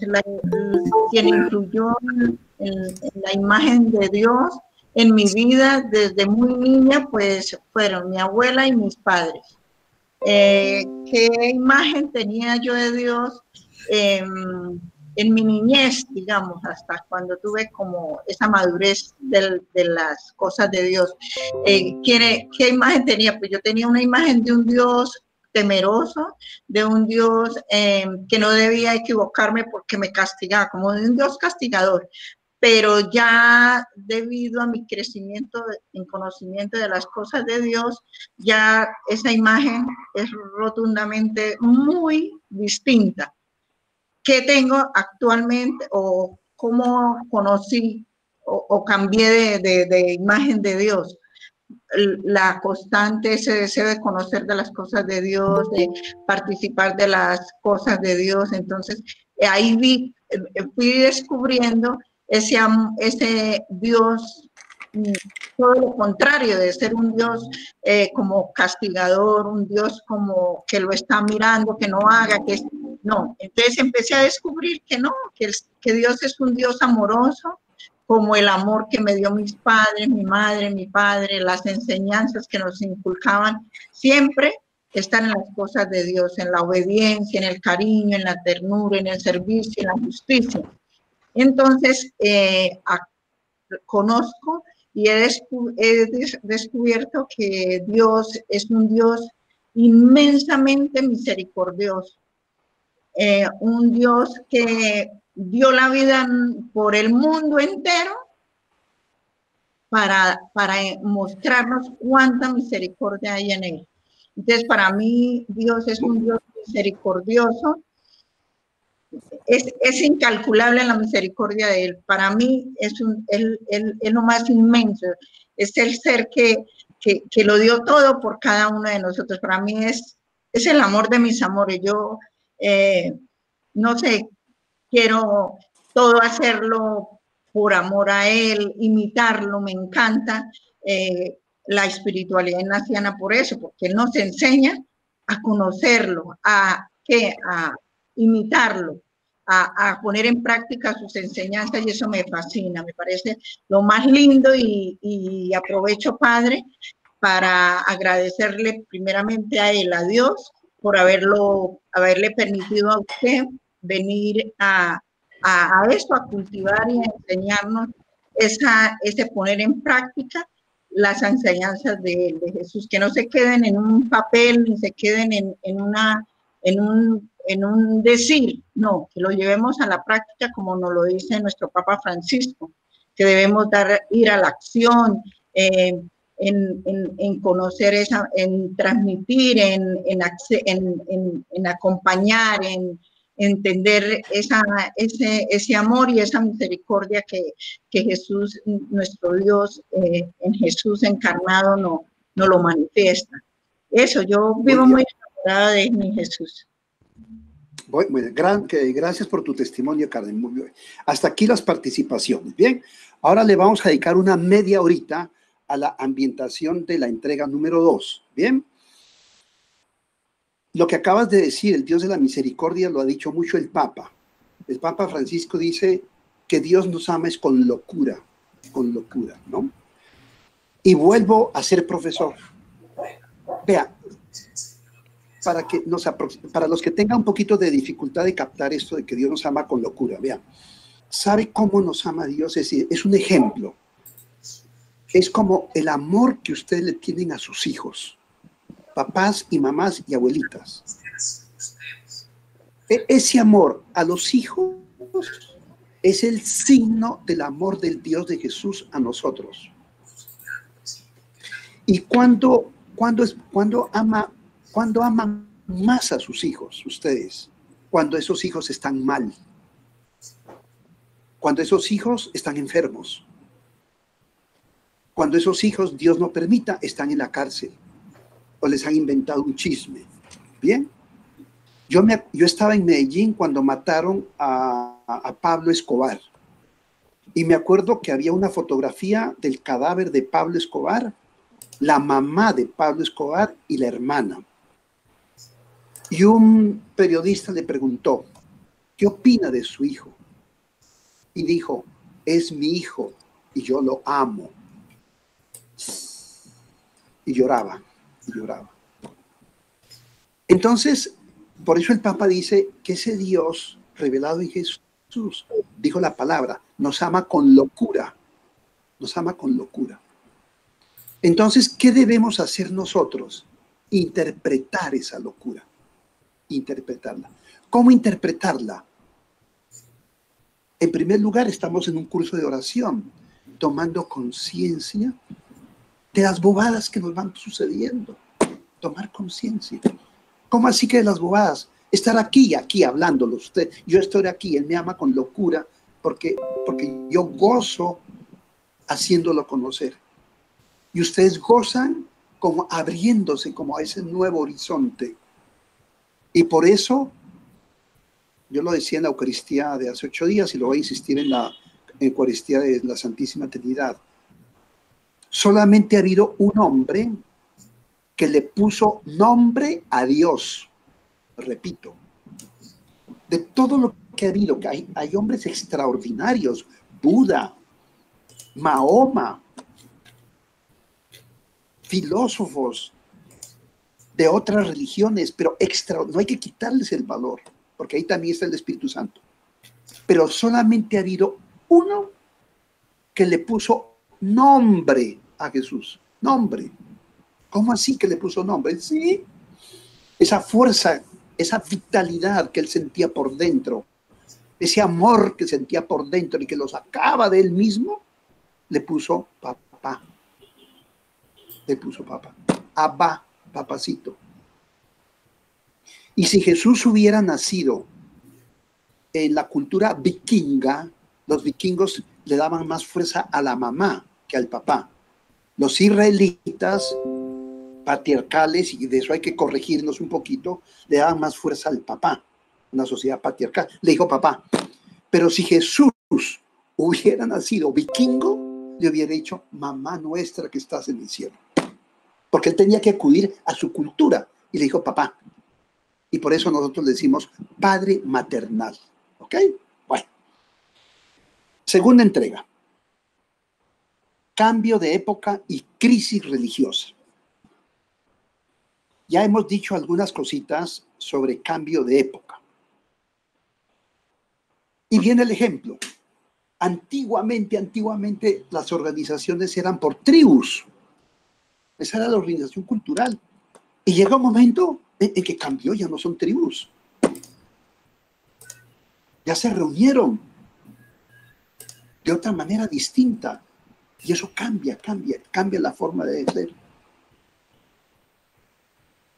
quien influyó en la imagen de Dios en mi vida desde muy niña, pues fueron mi abuela y mis padres. ¿Qué imagen tenía yo de Dios en mi niñez, digamos, hasta cuando tuve como esa madurez de las cosas de Dios? ¿Qué imagen tenía? Pues yo tenía una imagen de un Dios temeroso, de un Dios que no debía equivocarme porque me castigaba, como de un Dios castigador. Pero ya debido a mi crecimiento en conocimiento de las cosas de Dios, ya esa imagen es rotundamente muy distinta. ¿Qué tengo actualmente o cómo conocí o cambié de imagen de Dios? La constante, ese deseo de conocer de las cosas de Dios, de participar de las cosas de Dios. Entonces, ahí fui descubriendo ese Dios, todo lo contrario de ser un Dios como castigador, un Dios como que lo está mirando, que no haga, no. Entonces empecé a descubrir que no, que Dios es un Dios amoroso, como el amor que me dio mis padres, mi madre, mi padre, las enseñanzas que nos inculcaban, siempre están en las cosas de Dios, en la obediencia, en el cariño, en la ternura, en el servicio, en la justicia. Entonces, conozco y he descubierto que Dios es un Dios inmensamente misericordioso, un Dios que dio la vida por el mundo entero para mostrarnos cuánta misericordia hay en él. Entonces, para mí, Dios es un Dios misericordioso. Es incalculable la misericordia de él. Para mí es lo más inmenso. Es el ser que lo dio todo por cada uno de nosotros. Para mí es el amor de mis amores. Yo, no sé, quiero todo hacerlo por amor a él, imitarlo, me encanta. La espiritualidad ignaciana por eso, porque él nos enseña a conocerlo, a imitarlo, a poner en práctica sus enseñanzas, y eso me fascina, me parece lo más lindo, y aprovecho, Padre, para agradecerle primeramente a él, a Dios, por haberle permitido a usted venir a esto, a cultivar y a enseñarnos ese poner en práctica las enseñanzas de Jesús, que no se queden en un papel, ni se queden en un decir, no, que lo llevemos a la práctica como nos lo dice nuestro Papa Francisco, que debemos ir a la acción, en conocer en transmitir, en acompañar, en entender ese amor y esa misericordia que Jesús, nuestro Dios, en Jesús encarnado no lo manifiesta. Eso, yo vivo muy enamorada de mi Jesús. Gracias por tu testimonio, Carmen. Muy bien. Hasta aquí las participaciones. Bien, ahora le vamos a dedicar una media horita a la ambientación de la entrega número 2. Bien. Lo que acabas de decir, el Dios de la misericordia, lo ha dicho mucho el Papa. El Papa Francisco dice que Dios nos ama es con locura, ¿no? Y vuelvo a ser profesor. Vea, para los que tengan un poquito de dificultad de captar esto de que Dios nos ama con locura, vean, ¿sabe cómo nos ama Dios? Es decir, es un ejemplo. Es como el amor que ustedes le tienen a sus hijos, papás y mamás y abuelitas. Ese amor a los hijos es el signo del amor del Dios de Jesús a nosotros. Y cuando aman más a sus hijos, ustedes, cuando esos hijos están mal, cuando esos hijos están enfermos, cuando esos hijos, Dios no permita, están en la cárcel o les han inventado un chisme. Bien, yo estaba en Medellín cuando mataron a Pablo Escobar, y me acuerdo que había una fotografía del cadáver de Pablo Escobar, la mamá de Pablo Escobar y la hermana. Y un periodista le preguntó, ¿qué opina de su hijo? Y dijo, es mi hijo y yo lo amo. Y lloraba, y lloraba. Entonces, por eso el Papa dice que ese Dios revelado en Jesús, dijo la palabra, nos ama con locura, nos ama con locura. Entonces, ¿qué debemos hacer nosotros? Interpretar esa locura, interpretarla. ¿Cómo interpretarla? En primer lugar, estamos en un curso de oración, tomando conciencia de las bobadas que nos van sucediendo. Tomar conciencia. ¿Cómo así que de las bobadas? Estar aquí hablándolo usted. Yo estoy aquí, Él me ama con locura porque yo gozo haciéndolo conocer. Y ustedes gozan como abriéndose como a ese nuevo horizonte. Y por eso, yo lo decía en la Eucaristía de hace 8 días y lo voy a insistir en la Eucaristía de la Santísima Trinidad. Solamente ha habido un hombre que le puso nombre a Dios. Repito, de todo lo que ha habido, que hay hombres extraordinarios, Buda, Mahoma, filósofos de otras religiones, pero no hay que quitarles el valor, porque ahí también está el Espíritu Santo. Pero solamente ha habido uno que le puso nombre a Jesús. Nombre. ¿Cómo así que le puso nombre? Sí, esa fuerza, esa vitalidad que él sentía por dentro, ese amor que sentía por dentro y que lo sacaba de él mismo, le puso papá. Le puso papá. Abba, papacito. Y si Jesús hubiera nacido en la cultura vikinga, los vikingos le daban más fuerza a la mamá que al papá. Los israelitas patriarcales, y de eso hay que corregirnos un poquito, le daban más fuerza al papá, una sociedad patriarcal. Le dijo papá. Pero si Jesús hubiera nacido vikingo, le hubiera dicho mamá nuestra que estás en el cielo. Porque él tenía que acudir a su cultura y le dijo papá. Y por eso nosotros le decimos padre maternal. ¿Ok? Bueno. Segunda entrega. Cambio de época y crisis religiosa. Ya hemos dicho algunas cositas sobre cambio de época. Y viene el ejemplo. Antiguamente las organizaciones eran por tribus. Esa era la organización cultural. Y llega un momento en que cambió, ya no son tribus. Ya se reunieron de otra manera distinta. Y eso cambia la forma de ser.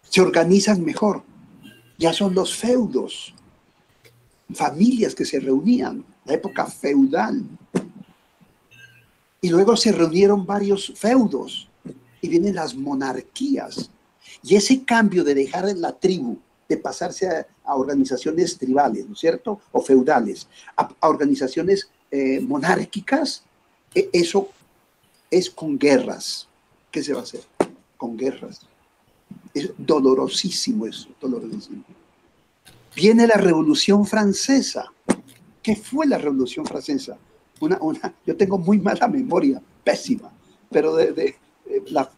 Se organizan mejor. Ya son los feudos. Familias que se reunían, la época feudal. Y luego se reunieron varios feudos. Y vienen las monarquías. Y ese cambio de dejar la tribu, de pasarse a organizaciones tribales, ¿no es cierto? O feudales, a organizaciones monárquicas, eso es con guerras. ¿Qué se va a hacer? Con guerras. Es dolorosísimo eso, dolorosísimo. Viene la Revolución Francesa. ¿Qué fue la Revolución Francesa? Yo tengo muy mala memoria, pésima, pero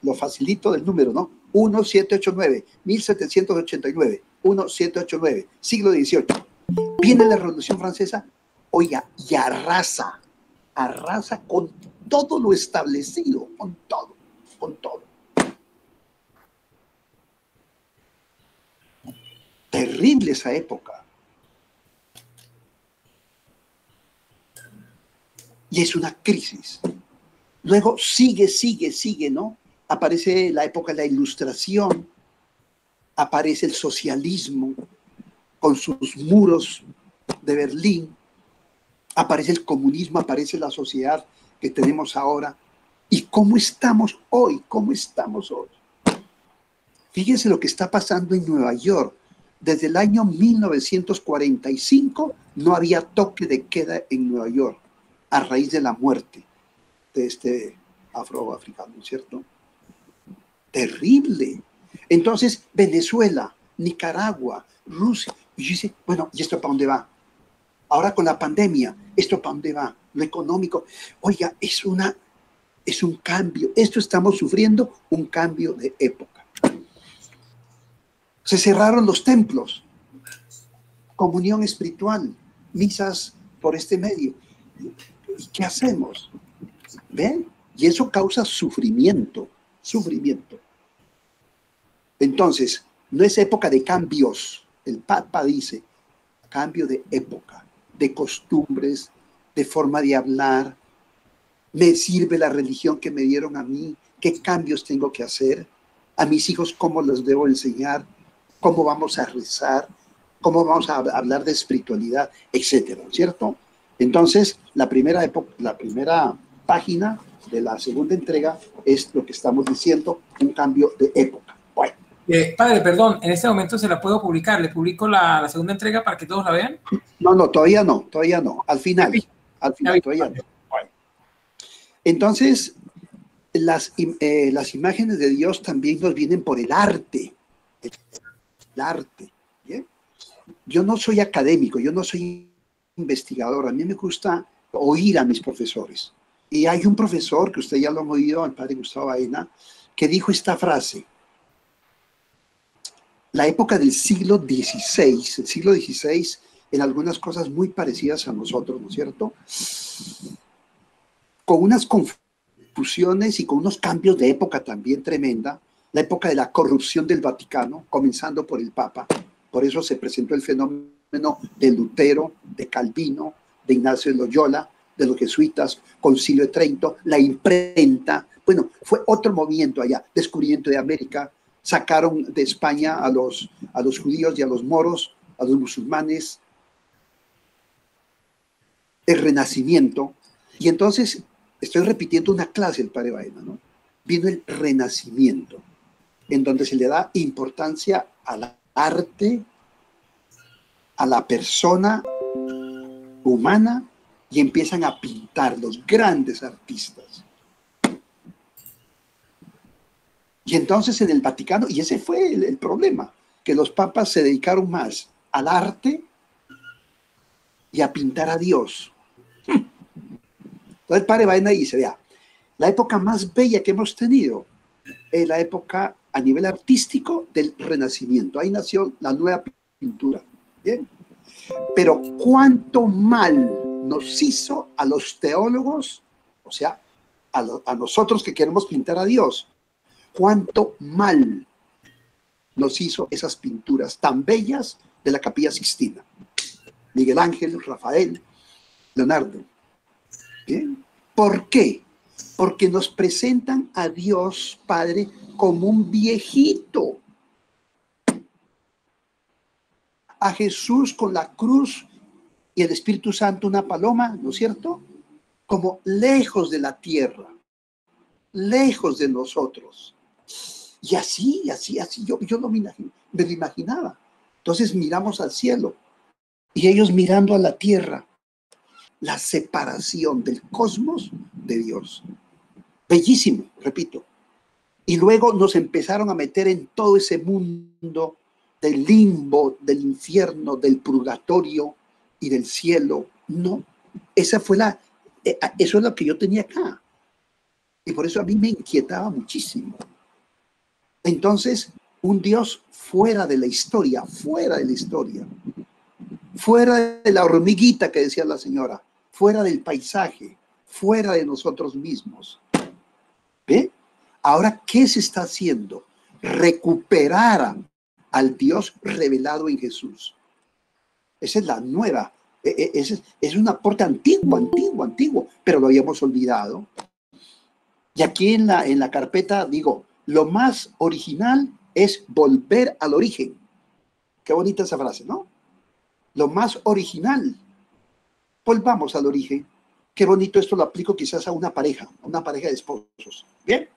lo facilito del número, ¿no? 1789, 1789, 1789, siglo XVIII. Viene la Revolución Francesa, oiga, y arrasa con todo lo establecido, con todo. Terrible esa época. Y es una crisis. Luego sigue, ¿no? Aparece la época de la Ilustración, aparece el socialismo con sus muros de Berlín, aparece el comunismo, aparece la sociedad que tenemos ahora. ¿Y cómo estamos hoy? Fíjense lo que está pasando en Nueva York. Desde el año 1945 no había toque de queda en Nueva York a raíz de la muerte de este afroafricano, ¿cierto? Terrible. Entonces, Venezuela, Nicaragua, Rusia, y yo dice, bueno, ¿y esto para dónde va? Ahora con la pandemia, ¿esto para dónde va? Lo económico, oiga, es un cambio. Esto estamos sufriendo un cambio de época. Se cerraron los templos, comunión espiritual, misas por este medio. ¿Y qué hacemos? ¿Ven? Y eso causa sufrimiento. Entonces, no es época de cambios. El Papa dice, cambio de época, de costumbres, de forma de hablar. ¿Me sirve la religión que me dieron a mí? ¿Qué cambios tengo que hacer? A mis hijos, ¿cómo los debo enseñar? ¿Cómo vamos a rezar? ¿Cómo vamos a hablar de espiritualidad? Etcétera, ¿cierto? Entonces, la primera página de la segunda entrega es lo que estamos diciendo, un cambio de época. Bueno. Padre, perdón, en este momento se la puedo publicar. ¿Le publico la segunda entrega para que todos la vean? No, todavía no. Al final, todavía no. Bueno. Entonces, las imágenes de Dios también nos vienen por el arte. El arte. ¿Bien? Yo no soy académico, yo no soy investigador. A mí me gusta oír a mis profesores. Y hay un profesor, que usted ya lo ha oído, el padre Gustavo Baena, que dijo esta frase: la época del siglo XVI, el siglo XVI, en algunas cosas muy parecidas a nosotros, ¿no es cierto? Con unas confusiones y con unos cambios de época también tremenda, la época de la corrupción del Vaticano, comenzando por el Papa. Por eso se presentó el fenómeno de Lutero, de Calvino, de Ignacio de Loyola, de los jesuitas, Concilio de Trento, la imprenta. Bueno, fue otro movimiento allá, descubrimiento de América, sacaron de España a los judíos y a los moros, a los musulmanes, el Renacimiento. Y entonces, estoy repitiendo una clase del padre Baena, ¿no? Vino el Renacimiento, en donde se le da importancia al arte, a la persona humana, y empiezan a pintar los grandes artistas. Y entonces en el Vaticano, y ese fue el problema, que los papas se dedicaron más al arte y a pintar a Dios. Entonces el padre Baena dice, vea, la época más bella que hemos tenido es la época a nivel artístico del Renacimiento. Ahí nació la nueva pintura. ¿Bien? Pero cuánto mal nos hizo a los teólogos, o sea, a nosotros que queremos pintar a Dios, cuánto mal nos hizo esas pinturas tan bellas de la Capilla Sixtina. Miguel Ángel, Rafael, Leonardo. ¿Bien? ¿Por qué? Porque nos presentan a Dios Padre como un viejito. A Jesús con la cruz y el Espíritu Santo una paloma, ¿no es cierto? Como lejos de la tierra, lejos de nosotros. Y así, yo me lo imaginaba. Entonces miramos al cielo y ellos mirando a la tierra, la separación del cosmos de Dios. Bellísimo, repito. Y luego nos empezaron a meter en todo ese mundo del limbo, del infierno, del purgatorio y del cielo. No, eso es lo que yo tenía acá. Y por eso a mí me inquietaba muchísimo. Entonces, un Dios fuera de la historia, fuera de la hormiguita que decía la señora, fuera del paisaje, fuera de nosotros mismos. ¿Ve? Ahora, ¿qué se está haciendo? Recuperar al Dios revelado en Jesús. Esa es la nueva, es un aporte antiguo, pero lo habíamos olvidado. Y aquí en la carpeta digo, lo más original es volver al origen. Qué bonita esa frase, ¿no? Lo más original. Volvamos al origen. Qué bonito, esto lo aplico quizás a una pareja de esposos. ¿Bien?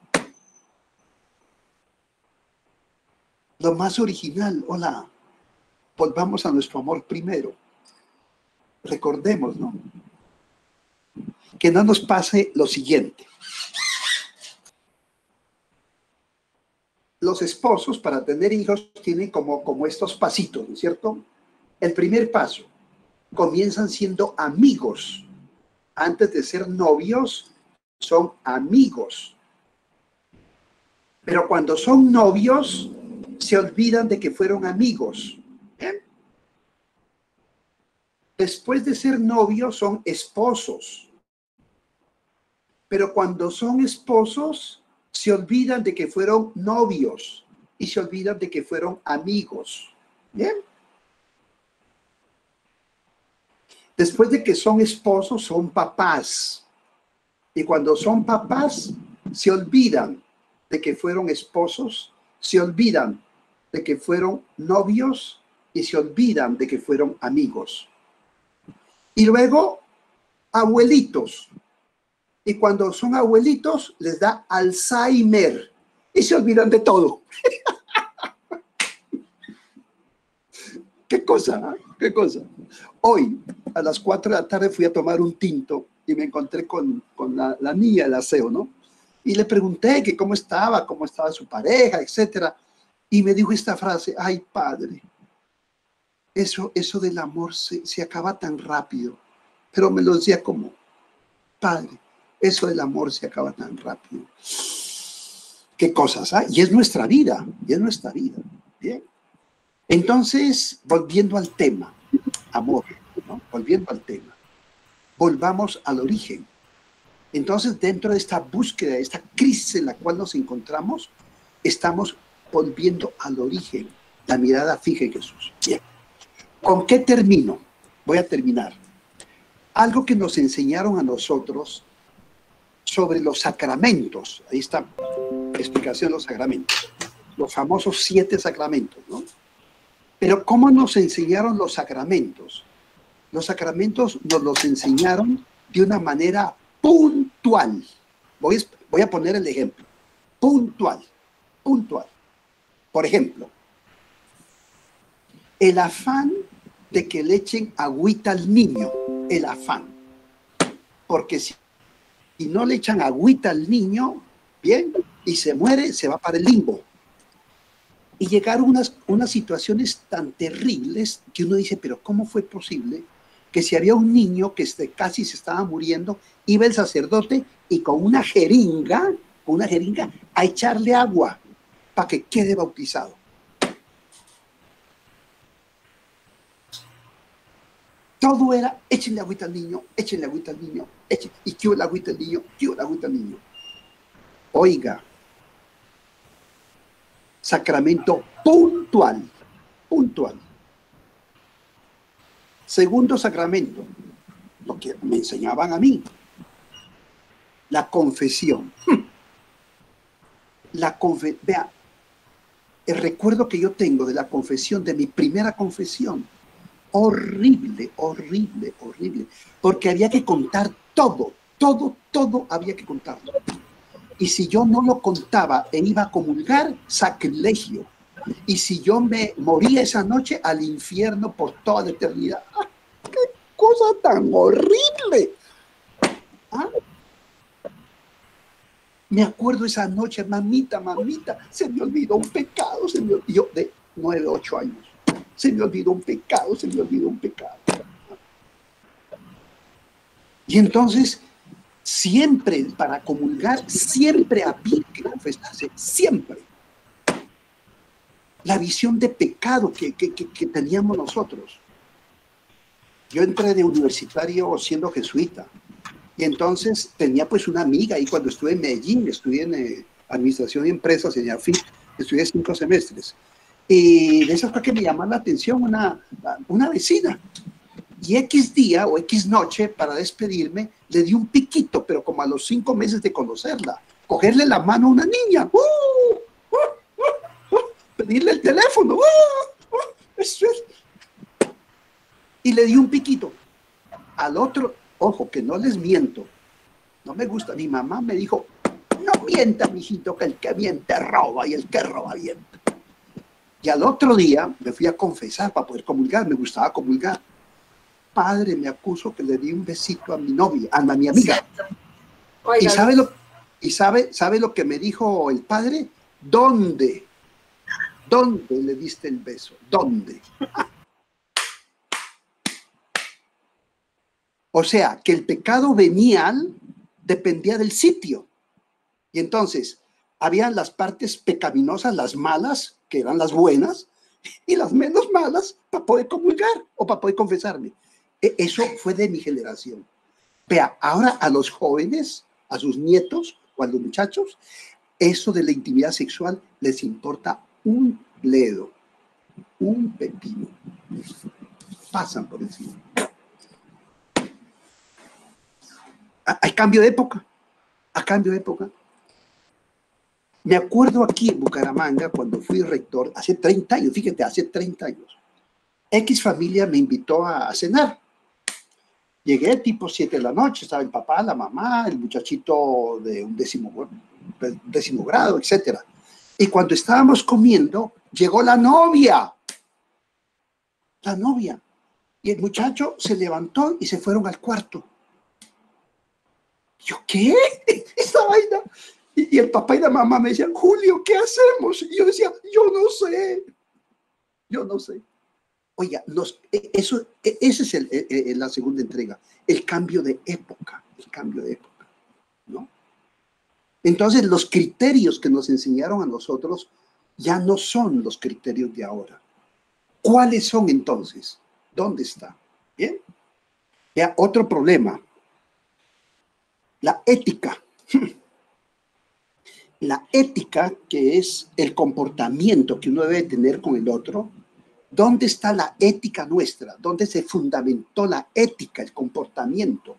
Lo más original, hola, volvamos a nuestro amor primero. Recordemos, ¿no? Que no nos pase lo siguiente. Los esposos para tener hijos tienen como estos pasitos, ¿no es cierto? El primer paso, comienzan siendo amigos. Antes de ser novios, son amigos. Pero cuando son novios, se olvidan de que fueron amigos. ¿Bien? Después de ser novios, son esposos. Pero cuando son esposos, se olvidan de que fueron novios y se olvidan de que fueron amigos. ¿Bien? Después de que son esposos, son papás. Y cuando son papás, se olvidan de que fueron esposos, se olvidan de que fueron novios y se olvidan de que fueron amigos. Y luego, abuelitos. Y cuando son abuelitos, les da Alzheimer y se olvidan de todo. ¿Qué cosa? ¿Qué cosa? Hoy, a las 4 de la tarde, fui a tomar un tinto y me encontré con la niña del aseo, ¿no? Y le pregunté que cómo estaba su pareja, etcétera. Y me dijo esta frase: ay, padre, eso del amor se acaba tan rápido. Pero me lo decía como: padre, Eso del amor se acaba tan rápido. ¿Qué cosas? ¿Ah? Y es nuestra vida, y es nuestra vida. Bien. Entonces, volviendo al tema, amor, ¿no? Volviendo al tema, volvamos al origen. Entonces, dentro de esta búsqueda, esta crisis en la cual nos encontramos, estamos volviendo al origen, la mirada fija en Jesús. Bien. ¿Con qué termino? Voy a terminar. Algo que nos enseñaron a nosotros sobre los sacramentos. Ahí está la explicación de los sacramentos. Los famosos 7 sacramentos, ¿no? Pero ¿cómo nos enseñaron los sacramentos? Los sacramentos nos los enseñaron de una manera puntual. Voy a poner el ejemplo. Puntual. Por ejemplo, el afán de que le echen agüita al niño. El afán. Porque si no le echan agüita al niño, bien, y se muere, se va para el limbo. Y llegaron unas situaciones tan terribles que uno dice, pero ¿cómo fue posible que si había un niño que casi se estaba muriendo, iba el sacerdote y con una jeringa a echarle agua para que quede bautizado? Todo era, échenle agüita al niño, échenle agüita al niño, y que la agüita al niño, que la agüita al niño. Oiga, sacramento puntual. Segundo sacramento, lo que me enseñaban a mí, la confesión. Vea, el recuerdo que yo tengo de la confesión, de mi primera confesión, horrible, porque había que contar todo había que contarlo. Y si yo no lo contaba e iba a comulgar, sacrilegio. Y si yo me moría esa noche, al infierno por toda la eternidad. ¡Ah, qué cosa tan horrible! ¿Ah? Me acuerdo esa noche, mamita, se me olvidó un pecado, yo de 9, 8 años. Se me olvidó un pecado. Y entonces, siempre para comulgar, siempre había que confesarse, siempre. La visión de pecado que teníamos nosotros. Yo entré de universitario siendo jesuita. Y entonces tenía pues una amiga ahí cuando estuve en Medellín, estudié en Administración de Empresas, en AFIT, estudié 5 semestres. Y de esas fue que me llamó la atención una vecina. Y X día o X noche, para despedirme, le di un piquito, pero como a los 5 meses de conocerla. Cogerle la mano a una niña. Pedirle el teléfono. Eso es. Y le di un piquito. Al otro, ojo, que no les miento. No me gusta. Mi mamá me dijo, no mienta, mijito, que el que miente roba y el que roba miente. Y al otro día me fui a confesar para poder comulgar. Me gustaba comulgar. Padre, me acuso que le di un besito a mi novia, a mi amiga. Oiga, ¿Y sabe lo que me dijo el padre? ¿Dónde le diste el beso? ¿Dónde? O sea, que el pecado venial dependía del sitio. Y entonces, habían las partes pecaminosas, las malas, que eran las buenas, y las menos malas para poder comulgar o para poder confesarme. Eso fue de mi generación. Vea, ahora a los jóvenes, a sus nietos o a los muchachos, eso de la intimidad sexual les importa un bledo, un pepino. Pasan por encima. Hay cambio de época. A cambio de época. Me acuerdo aquí en Bucaramanga, cuando fui rector, hace 30 años, fíjate, hace 30 años, X familia me invitó a cenar. Llegué tipo 7 de la noche, estaba el papá, la mamá, el muchachito de un décimo grado, etc. Y cuando estábamos comiendo, llegó la novia. La novia. Y el muchacho se levantó y se fueron al cuarto. ¿Yo qué? Esta vaina. Y el papá y la mamá me decían, Julio, ¿qué hacemos? Y yo decía, yo no sé. Oiga, esa es la segunda entrega, el cambio de época, Entonces, los criterios que nos enseñaron a nosotros ya no son los criterios de ahora. ¿Cuáles son entonces? ¿Dónde está? Bien. Ya, otro problema. La ética. La ética, que es el comportamiento que uno debe tener con el otro. ¿Dónde está la ética nuestra? ¿Dónde se fundamentó la ética, el comportamiento?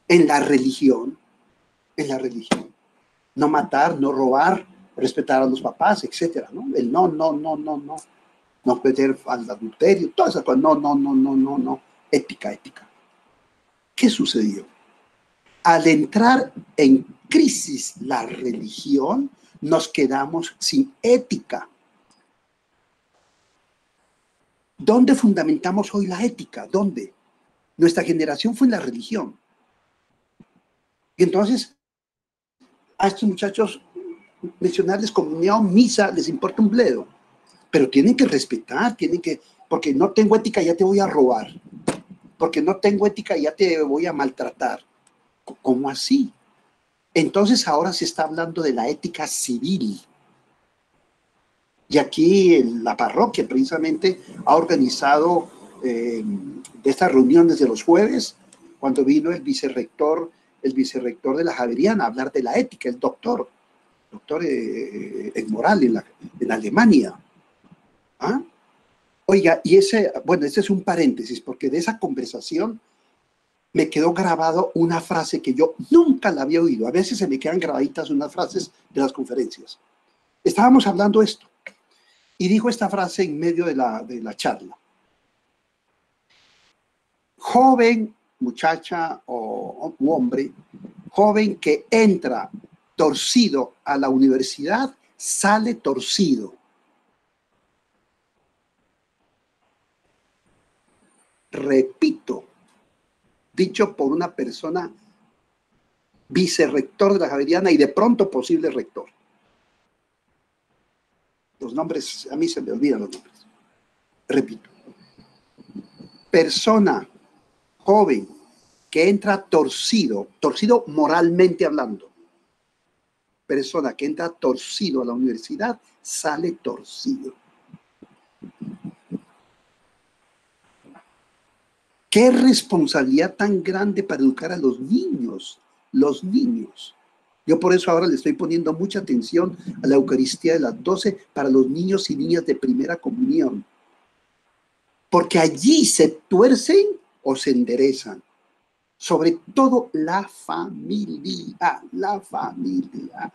En la religión. En la religión. No matar, no robar, respetar a los papás, etcétera, ¿no? El no. No cometer al adulterio, todas esas cosas. No. Ética. ¿Qué sucedió? Al entrar en crisis la religión, nos quedamos sin ética. ¿Dónde fundamentamos hoy la ética? ¿Dónde? Nuestra generación fue en la religión. Y entonces, a estos muchachos, mencionarles comunión, misa, les importa un bledo. Pero tienen que respetar, porque no tengo ética, ya te voy a robar. Porque no tengo ética, ya te voy a maltratar. ¿Cómo así? Entonces ahora se está hablando de la ética civil. Y aquí en la parroquia precisamente ha organizado de estas reuniones de los jueves, cuando vino el vicerrector de la Javeriana a hablar de la ética, el doctor en moral en Alemania. ¿Ah? Oiga, y ese es un paréntesis, porque de esa conversación me quedó grabado una frase que yo nunca la había oído. A veces se me quedan grabaditas unas frases de las conferencias. Estábamos hablando esto, y dijo esta frase en medio de la charla. Joven, muchacha o hombre, joven que entra torcido a la universidad, sale torcido. Repito, dicho por una persona vicerrector de la Javeriana y de pronto posible rector. Los nombres, a mí se me olvidan los nombres. Repito, persona joven que entra torcido moralmente hablando. Persona que entra torcido a la universidad, sale torcido. ¿Qué responsabilidad tan grande para educar a los niños? Los niños. Yo por eso ahora le estoy poniendo mucha atención a la Eucaristía de las 12 para los niños y niñas de primera comunión. Porque allí se tuercen o se enderezan. Sobre todo la familia, la familia.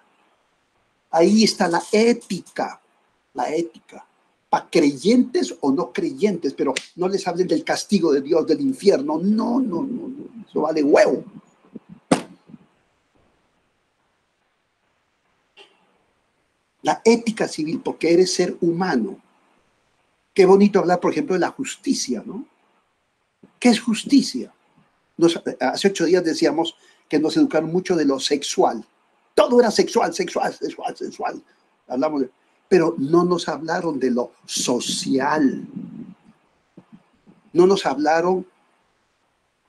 Ahí está la ética, para creyentes o no creyentes, pero no les hablen del castigo de Dios, del infierno. No, eso vale huevo. La ética civil, porque eres ser humano. Qué bonito hablar, por ejemplo, de la justicia, ¿no? ¿Qué es justicia? Hace 8 días decíamos que nos educaron mucho de lo sexual. Todo era sexual. Hablamos pero no nos hablaron de lo social. No nos hablaron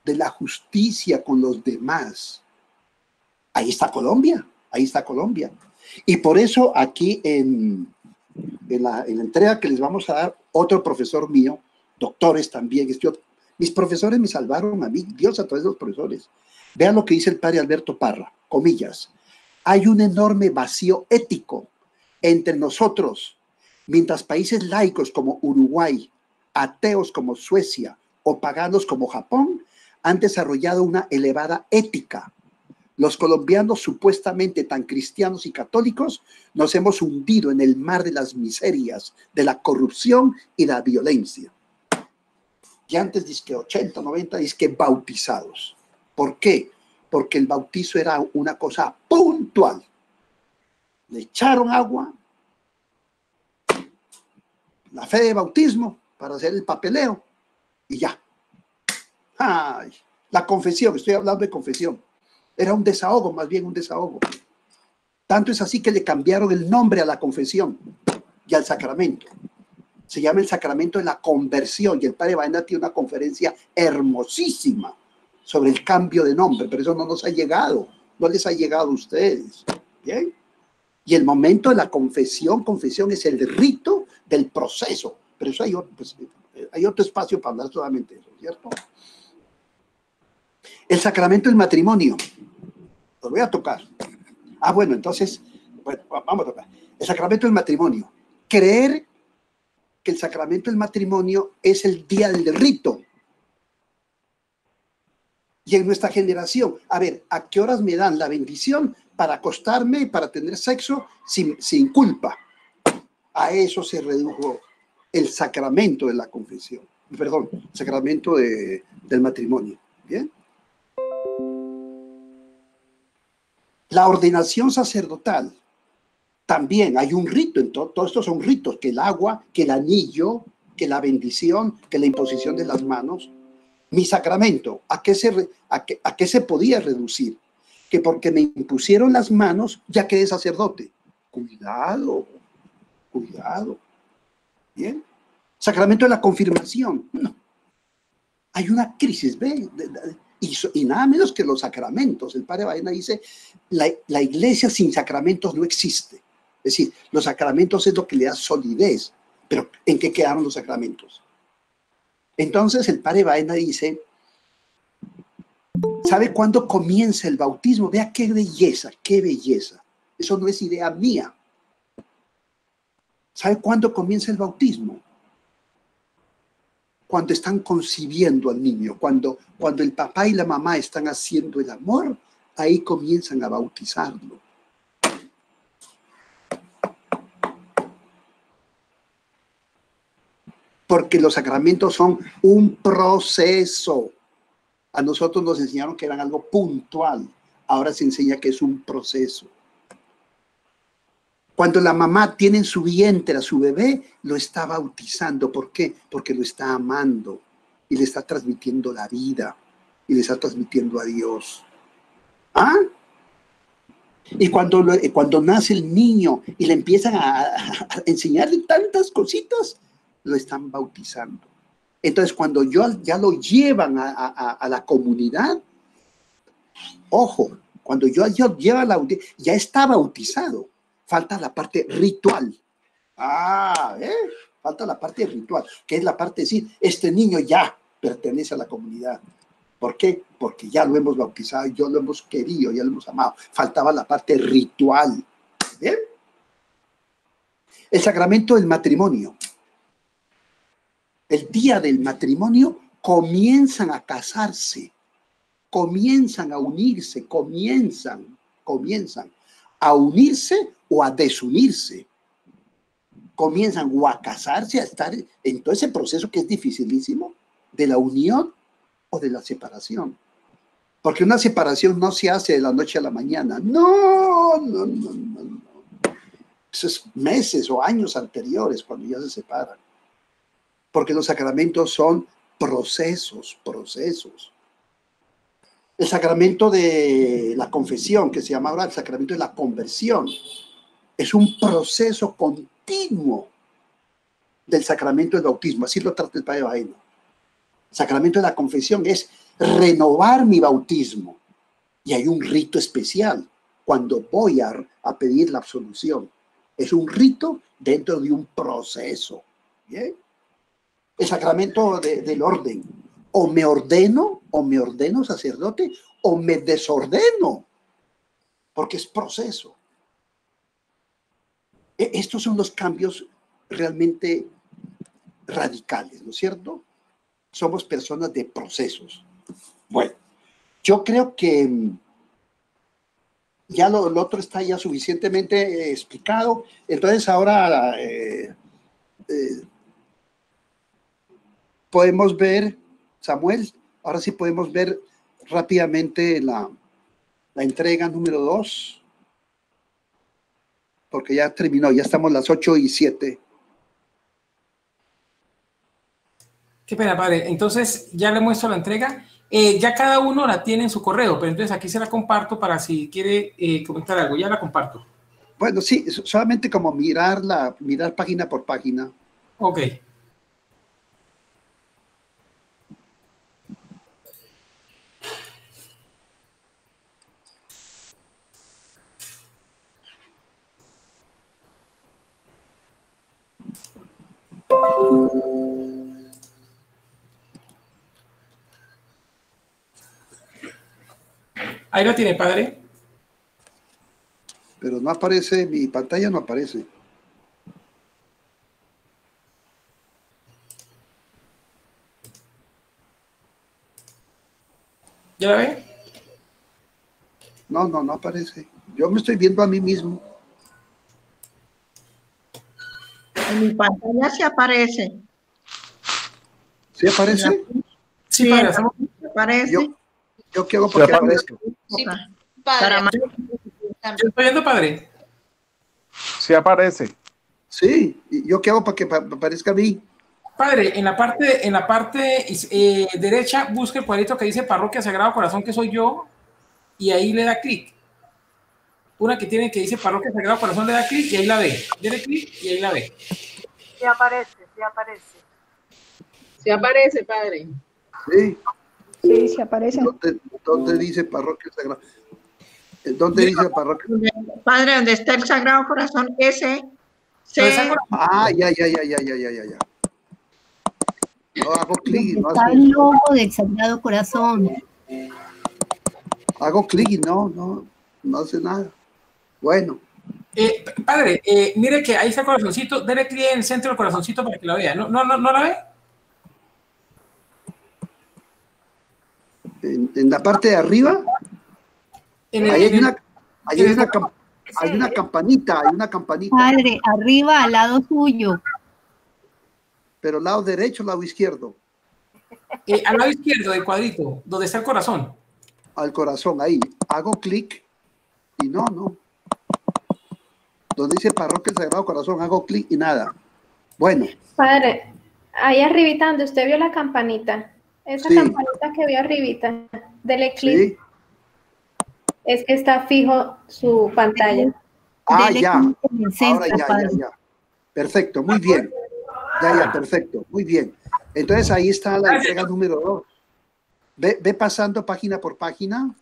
de la justicia con los demás. Ahí está Colombia. Y por eso aquí en la entrega que les vamos a dar, otro profesor mío, doctores también, mis profesores me salvaron a mí, Dios a través de los profesores. Vean lo que dice el padre Alberto Parra, comillas. Hay un enorme vacío ético entre nosotros, mientras países laicos como Uruguay, ateos como Suecia o paganos como Japón han desarrollado una elevada ética. Los colombianos, supuestamente tan cristianos y católicos, nos hemos hundido en el mar de las miserias, de la corrupción y la violencia. Y antes dizque 80, 90, dizque bautizados. ¿Por qué? Porque el bautizo era una cosa puntual. Le echaron agua, la fe de bautismo para hacer el papeleo y ya. Ay, la confesión, estoy hablando de confesión. Era un desahogo, más bien un desahogo. Tanto es así que le cambiaron el nombre a la confesión y al sacramento. Se llama el sacramento de la conversión y el padre Baena tiene una conferencia hermosísima sobre el cambio de nombre, pero eso no nos ha llegado no les ha llegado a ustedes. ¿Bien? Y el momento de la confesión es el rito del proceso. Pero eso hay otro espacio para hablar solamente de eso, ¿cierto? El sacramento del matrimonio. Lo voy a tocar. Bueno, entonces, bueno, vamos a tocar. El sacramento del matrimonio. Creer que el sacramento del matrimonio es el día del rito. Y en nuestra generación, a ver, ¿a qué horas me dan la bendición para acostarme y para tener sexo sin culpa? A eso se redujo el sacramento de la confesión. Perdón, el sacramento del matrimonio. ¿Bien? La ordenación sacerdotal. También hay un rito, en todos estos son ritos, que el agua, que el anillo, que la bendición, que la imposición de las manos. Mi sacramento, ¿a qué se podía reducir? Que porque me impusieron las manos, ya quedé sacerdote. Cuidado, cuidado. ¿Bien? Sacramento de la confirmación. No. Hay una crisis, ¿ve? Y nada menos que los sacramentos. El padre Baena dice, la iglesia sin sacramentos no existe. Es decir, los sacramentos es lo que le da solidez. Pero ¿en qué quedaron los sacramentos? Entonces el padre Baena dice, ¿sabe cuándo comienza el bautismo? Vea qué belleza, qué belleza. Eso no es idea mía. ¿Sabe cuándo comienza el bautismo? Cuando están concibiendo al niño, cuando el papá y la mamá están haciendo el amor, ahí comienzan a bautizarlo. Porque los sacramentos son un proceso. A nosotros nos enseñaron que eran algo puntual. Ahora se enseña que es un proceso. Cuando la mamá tiene en su vientre a su bebé, lo está bautizando. ¿Por qué? Porque lo está amando y le está transmitiendo la vida y le está transmitiendo a Dios. ¿Ah? Y cuando nace el niño y le empiezan a enseñarle tantas cositas, lo están bautizando. Entonces, cuando ya lo llevan a la comunidad, ojo, cuando ya está bautizado, falta la parte ritual. Falta la parte ritual, que es la parte de decir, este niño ya pertenece a la comunidad. ¿Por qué? Porque ya lo hemos bautizado, ya lo hemos querido, ya lo hemos amado. Faltaba la parte ritual. ¿Bien? El sacramento del matrimonio. El día del matrimonio comienzan a casarse, comienzan a unirse, comienzan a unirse o a desunirse. Comienzan o a casarse, a estar en todo ese proceso que es dificilísimo de la unión o de la separación. Porque una separación no se hace de la noche a la mañana. No. Eso es meses o años anteriores cuando ya se separan. Porque los sacramentos son procesos. El sacramento de la confesión, que se llama ahora el sacramento de la conversión, es un proceso continuo del sacramento del bautismo. Así lo trata el padre Baena. El sacramento de la confesión es renovar mi bautismo. Y hay un rito especial cuando voy a pedir la absolución. Es un rito dentro de un proceso. ¿Bien? El sacramento del orden. O me ordeno sacerdote, o me desordeno, porque es proceso. Estos son los cambios realmente radicales, ¿no es cierto? Somos personas de procesos. Bueno, yo creo que ya lo otro está ya suficientemente explicado. Entonces ahora podemos ver, Samuel, ahora sí podemos ver rápidamente la entrega número 2, porque ya terminó, ya estamos las 8:07. Qué pena, padre. Entonces, ya le muestro la entrega. Ya cada uno la tiene en su correo, pero entonces aquí se la comparto para si quiere comentar algo. Ya la comparto. Bueno, sí, solamente como mirar página por página. Ok. Ahí lo tiene, padre. Pero no aparece, mi pantalla no aparece. ¿Ya la ve? No aparece. Yo me estoy viendo a mí mismo. En mi pantalla sí aparece. ¿Sí aparece? Sí, padre. Aparece. ¿Yo qué hago para que aparezca? Sí, Para padre. ¿Yo estoy viendo, padre? Sí aparece. Sí, ¿y yo qué hago para que aparezca a mí? Padre, en la parte derecha, busque el cuadrito que dice Parroquia Sagrado Corazón, que soy yo, y ahí le da clic. Una que tiene que dice Parroquia Sagrado Corazón, le da clic y ahí la ve. Dele clic y ahí la ve. Sí aparece, sí aparece. Sí aparece, padre. Sí. Sí, sí aparece. ¿Dónde dice Parroquia Sagrada? ¿Dónde dice Parroquia? Padre, donde está el Sagrado Corazón, ese. Ah, ya. No hago clic. No Está el logo del Sagrado Corazón. Hago clic y no hace nada. Bueno. Padre, mire que ahí está el corazoncito. Dele clic en el centro del corazoncito para que la vea. ¿No la ve? En la parte de arriba, hay una campanita, Padre, arriba, al lado suyo. Pero lado derecho o lado izquierdo. Al lado izquierdo del cuadrito, donde está el corazón. Al corazón, ahí. Hago clic y no. Donde dice Parroquia del Sagrado Corazón, hago clic y nada. Bueno. Padre, ahí arribita donde usted vio la campanita, esa campanita que vio arribita, dele clic. Sí. Es que está fijo su pantalla. Ah, ya. Ahora ya. Perfecto, muy bien. Ya, perfecto, muy bien. Entonces ahí está la entrega número 2. Ve pasando página por página.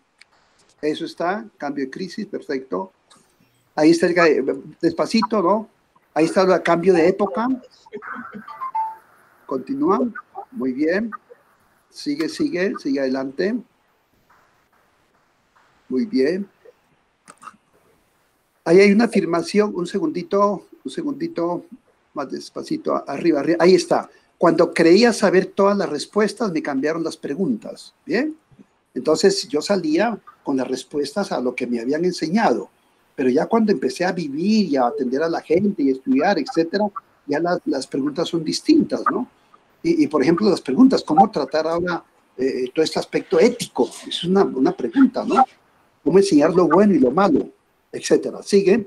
Eso está, cambio de crisis, perfecto. Ahí está despacito, ¿no? Ahí está el cambio de época. Continúa, muy bien. Sigue adelante. Muy bien. Ahí hay una afirmación, un segundito, más despacito, arriba. Ahí está. Cuando creía saber todas las respuestas, me cambiaron las preguntas. ¿Bien? Entonces yo salía con las respuestas a lo que me habían enseñado. Pero ya cuando empecé a vivir y a atender a la gente y estudiar, etcétera, ya las preguntas son distintas, ¿no? Y por ejemplo, las preguntas, ¿cómo tratar ahora todo este aspecto ético? Es una pregunta, ¿no? ¿Cómo enseñar lo bueno y lo malo? Etcétera. Sigue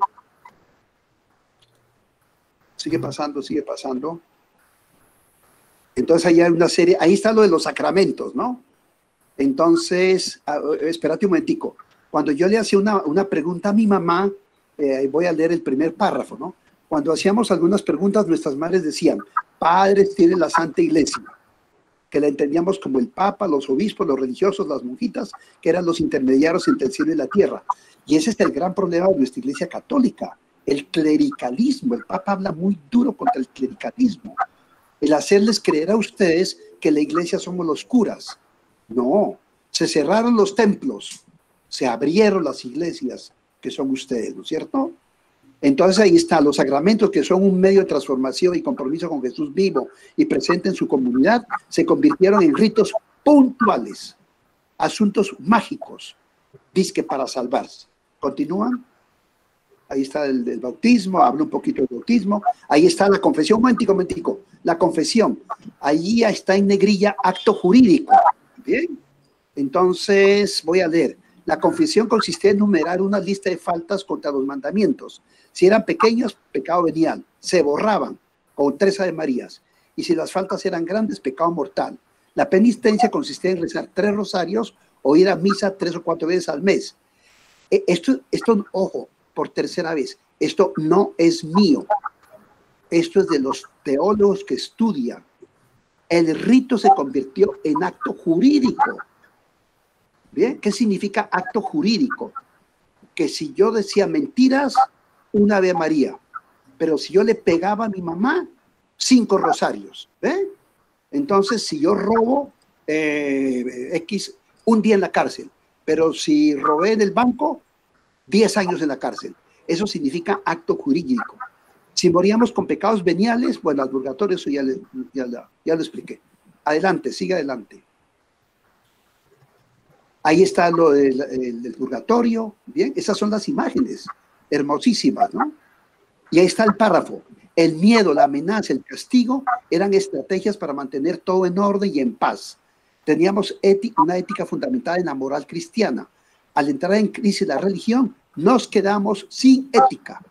pasando. Entonces ahí hay una serie, ahí está lo de los sacramentos, ¿no? Entonces, espérate un momentico. Cuando yo le hacía una pregunta a mi mamá, voy a leer el primer párrafo, ¿no? Cuando hacíamos algunas preguntas, nuestras madres decían, padres tiene la Santa Iglesia, que la entendíamos como el Papa, los obispos, los religiosos, las monjitas, que eran los intermediarios entre el cielo y la tierra. Y ese es el gran problema de nuestra Iglesia católica, el clericalismo. El Papa habla muy duro contra el clericalismo. El hacerles creer a ustedes que la Iglesia somos los curas. No, se cerraron los templos, se abrieron las iglesias, que son ustedes, ¿no es cierto? Entonces ahí están los sacramentos, que son un medio de transformación y compromiso con Jesús vivo y presente en su comunidad, se convirtieron en ritos puntuales, asuntos mágicos, dizque para salvarse. ¿Continúan? Ahí está el bautismo, hablo un poquito del bautismo. Ahí está la confesión, momentico. La confesión, ahí está en negrilla acto jurídico. Bien, entonces voy a leer. La confesión consistía en numerar una lista de faltas contra los mandamientos. Si eran pequeños, pecado venial, se borraban con 3 Ave Marías. Y si las faltas eran grandes, pecado mortal. La penitencia consistía en rezar 3 rosarios o ir a misa 3 o 4 veces al mes. Esto, ojo, por tercera vez, esto no es mío. Esto es de los teólogos que estudian. El rito se convirtió en acto jurídico. ¿Bien? ¿Qué significa acto jurídico? Que si yo decía mentiras, una Ave María. Pero si yo le pegaba a mi mamá, 5 rosarios. ¿Ven? Entonces, si yo robo un día en la cárcel. Pero si robé en el banco, 10 años en la cárcel. Eso significa acto jurídico. Si moríamos con pecados veniales, bueno, al purgatorio, eso ya lo expliqué. Adelante, siga adelante. Ahí está lo del purgatorio. Bien, esas son las imágenes hermosísimas, ¿no? Y ahí está el párrafo. El miedo, la amenaza, el castigo eran estrategias para mantener todo en orden y en paz. Teníamos una ética fundamentada en la moral cristiana. Al entrar en crisis la religión, nos quedamos sin ética.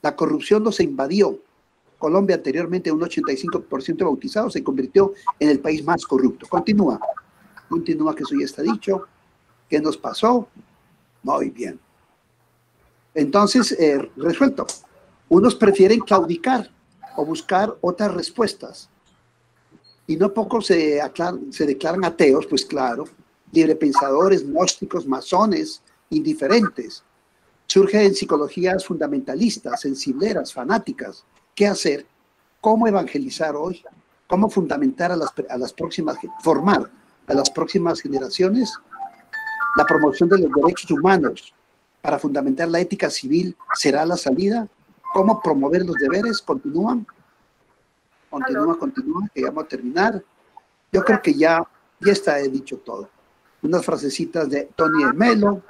La corrupción nos invadió. Colombia, anteriormente un 85% de bautizados, se convirtió en el país más corrupto. Continúa, que eso ya está dicho. ¿Qué nos pasó? Muy bien. Entonces, resuelto. Unos prefieren claudicar o buscar otras respuestas. Y no pocos se declaran ateos, pues claro, librepensadores, gnósticos, masones, indiferentes. Surgen psicologías fundamentalistas, sensibleras, fanáticas. ¿Qué hacer? ¿Cómo evangelizar hoy? ¿Cómo fundamentar a las próximas, formar a las próximas generaciones? La promoción de los derechos humanos para fundamentar la ética civil será la salida. ¿Cómo promover los deberes? ¿Continúan? Continúa, que ya vamos a terminar. Yo creo que ya está dicho todo. Unas frasecitas de Tony de Melo.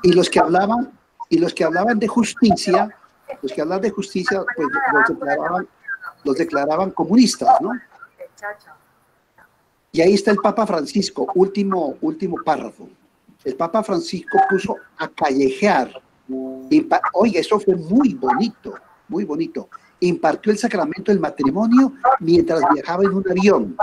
Y los que hablaban de justicia, pues los declaraban comunistas, ¿no? Y ahí está el Papa Francisco, último párrafo. El Papa Francisco puso a callejear. Oye, eso fue muy bonito, muy bonito. Impartió el sacramento del matrimonio mientras viajaba en un avión,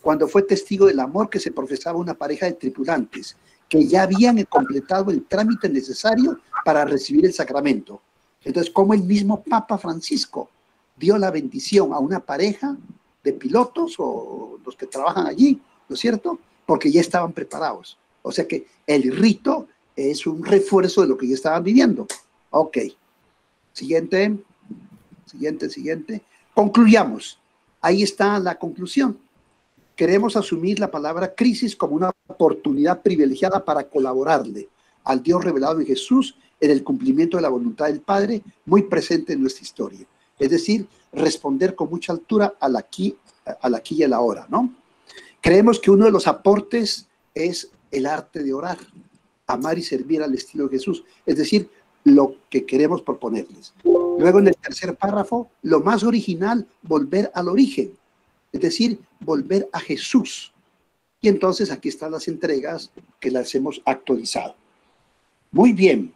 cuando fue testigo del amor que se profesaba una pareja de tripulantes, que ya habían completado el trámite necesario para recibir el sacramento. Entonces, como el mismo Papa Francisco dio la bendición a una pareja de pilotos o los que trabajan allí, ¿no es cierto? Porque ya estaban preparados. O sea que el rito es un refuerzo de lo que ya estaban viviendo. Ok. Siguiente. Concluyamos. Ahí está la conclusión. Queremos asumir la palabra crisis como una oportunidad privilegiada para colaborarle al Dios revelado en Jesús en el cumplimiento de la voluntad del Padre, muy presente en nuestra historia. Es decir, responder con mucha altura al aquí y al ahora, ¿no? Creemos que uno de los aportes es el arte de orar, amar y servir al estilo de Jesús, es decir, lo que queremos proponerles. Luego, en el tercer párrafo, lo más original, volver al origen, es decir, volver a Jesús. Y entonces aquí están las entregas que las hemos actualizado. Muy bien.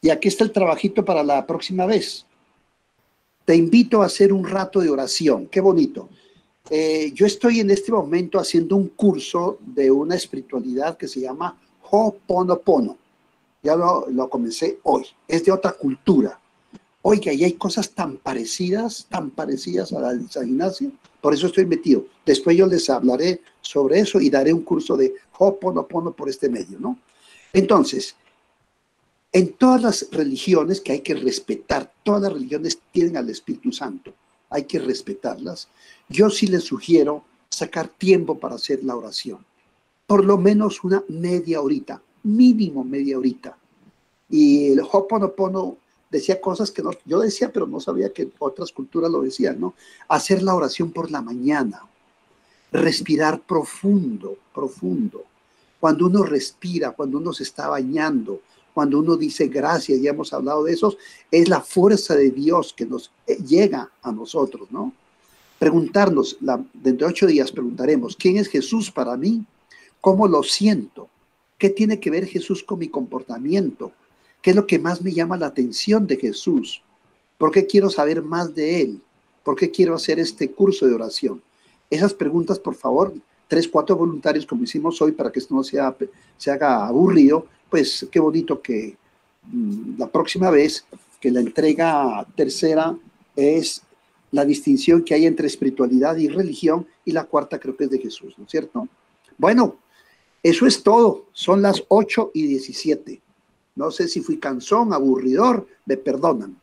Y aquí está el trabajito para la próxima vez. Te invito a hacer un rato de oración. Qué bonito. Yo estoy en este momento haciendo un curso de una espiritualidad que se llama Ho'oponopono. Ya lo comencé hoy. Es de otra cultura. Oiga, y hay cosas tan parecidas a la de San Ignacio. Por eso estoy metido. Después yo les hablaré sobre eso y daré un curso de Ho'oponopono por este medio, ¿no? Entonces, en todas las religiones que hay que respetar, todas las religiones tienen al Espíritu Santo, hay que respetarlas. Yo sí les sugiero sacar tiempo para hacer la oración, por lo menos una media horita, mínimo media horita. Y el Ho'oponopono decía cosas que yo decía, pero no sabía que otras culturas lo decían, ¿no? Hacer la oración por la mañana, respirar profundo, profundo. Cuando uno respira, cuando uno se está bañando, cuando uno dice gracias, ya hemos hablado de eso, es la fuerza de Dios que nos llega a nosotros, ¿no? Preguntarnos, dentro de 8 días preguntaremos, ¿quién es Jesús para mí? ¿Cómo lo siento? ¿Qué tiene que ver Jesús con mi comportamiento? ¿Qué es lo que más me llama la atención de Jesús? ¿Por qué quiero saber más de Él? ¿Por qué quiero hacer este curso de oración? Esas preguntas, por favor, 3, 4 voluntarios como hicimos hoy para que esto no se haga aburrido, pues qué bonito que la próxima vez que la entrega tercera es la distinción que hay entre espiritualidad y religión y la cuarta creo que es de Jesús, ¿no es cierto? Bueno, eso es todo. Son las 8:17. No sé si fui cansón, aburridor, me perdonan.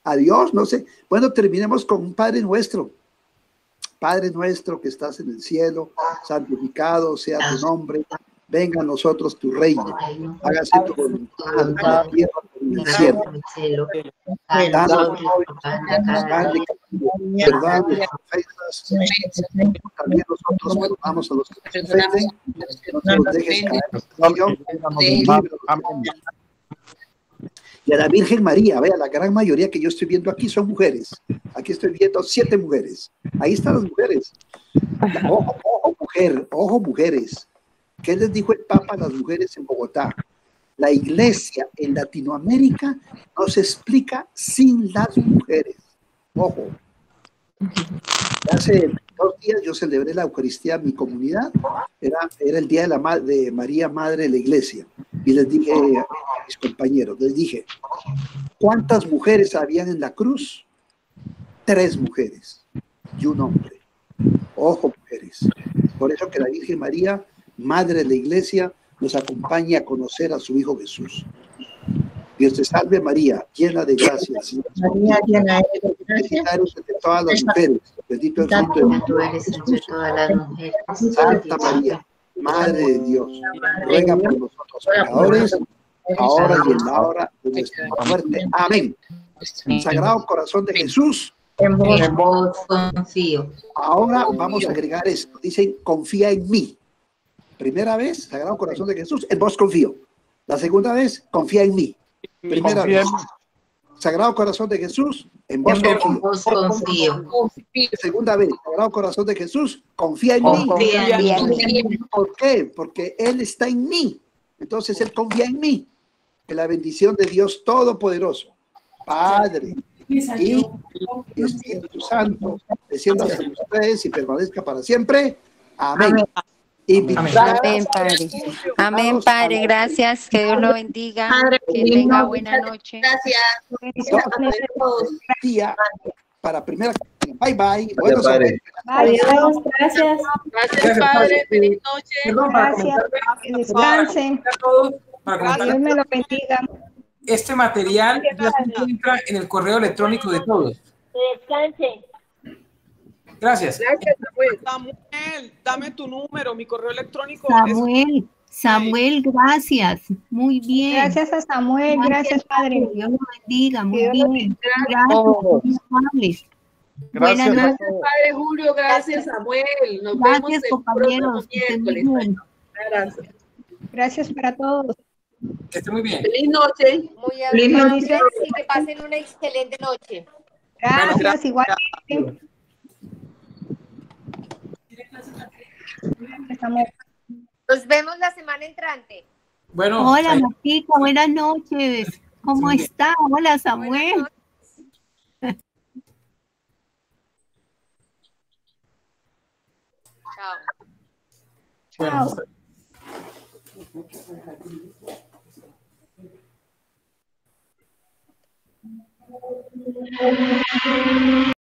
Adiós, no sé. Bueno, terminemos con un Padre Nuestro. Padre nuestro que estás en el cielo, santificado sea tu nombre. Venga a nosotros tu reino. Hágase tu voluntad en la tierra como en el cielo. Danos hoy nuestro pan de cada día. Perdona nuestras ofensas. También nosotros perdonamos a los que nos ofenden. No nos dejes caer en tentación. Líbranos del mal. Y a la Virgen María, vea, la gran mayoría que yo estoy viendo aquí son mujeres. Aquí estoy viendo 7 mujeres. Ahí están las mujeres. Ojo, ojo, mujeres. ¿Qué les dijo el Papa a las mujeres en Bogotá? La iglesia en Latinoamérica no se explica sin las mujeres. Ojo. Hace 2 días yo celebré la Eucaristía en mi comunidad. Era el día de María, Madre de la Iglesia. Y les dije a mis compañeros, les dije, ¿cuántas mujeres habían en la cruz? 3 mujeres y un hombre. Ojo, mujeres. Por eso que la Virgen María, Madre de la Iglesia, nos acompaña a conocer a su Hijo Jesús. Dios te salve María, llena de gracia. María, llena de gracia. Entre todas las mujeres. Bendito el fruto de tu vientre. Santa María, Madre de Dios, ruega por nosotros pecadores, ahora y en la hora de nuestra muerte. Amén. Sagrado Corazón de Jesús, En vos confío. ahora vamos a agregar esto. Dicen, confía en mí. Primera vez, Sagrado Corazón de Jesús, en vos confío. La segunda vez, confía en mí. Primera vez, Sagrado Corazón de Jesús, en vos confío. Segunda vez, Sagrado Corazón de Jesús, confía en mí. ¿Por qué? Porque Él está en mí. Entonces Él confía en mí. Que la bendición de Dios Todopoderoso, Padre, Hijo y Espíritu Santo, descienda sobre ustedes y permanezca para siempre. Amén. Amén, Padre. Amén, Padre. Gracias. Que Dios lo bendiga. Que tenga buena noche. Gracias. Día para primera. Bye, bye. Bueno, Padre. Adiós. Gracias. Gracias, Padre. Feliz noche. Gracias. Que descansen. Dios me lo bendiga. Este material ya se encuentra en el correo electrónico de todos. Descanse. Gracias. Gracias, Samuel, dame tu número, mi correo electrónico. Samuel, gracias. Muy bien. Gracias a Samuel, gracias, Padre. Dios lo bendiga, muy Dios lo bien. bendiga. Gracias, Gracias, Padre Julio, gracias, Samuel. Nos vemos el compañeros. próximo miércoles. Gracias. Gracias para todos. Que esté muy bien. Feliz noche. Muy Feliz amables noche. y que pasen una excelente noche. Gracias, igual. Nos vemos la semana entrante. Bueno. Hola, Martica, buenas noches. ¿Cómo está? Hola, Samuel. Chao. Chao.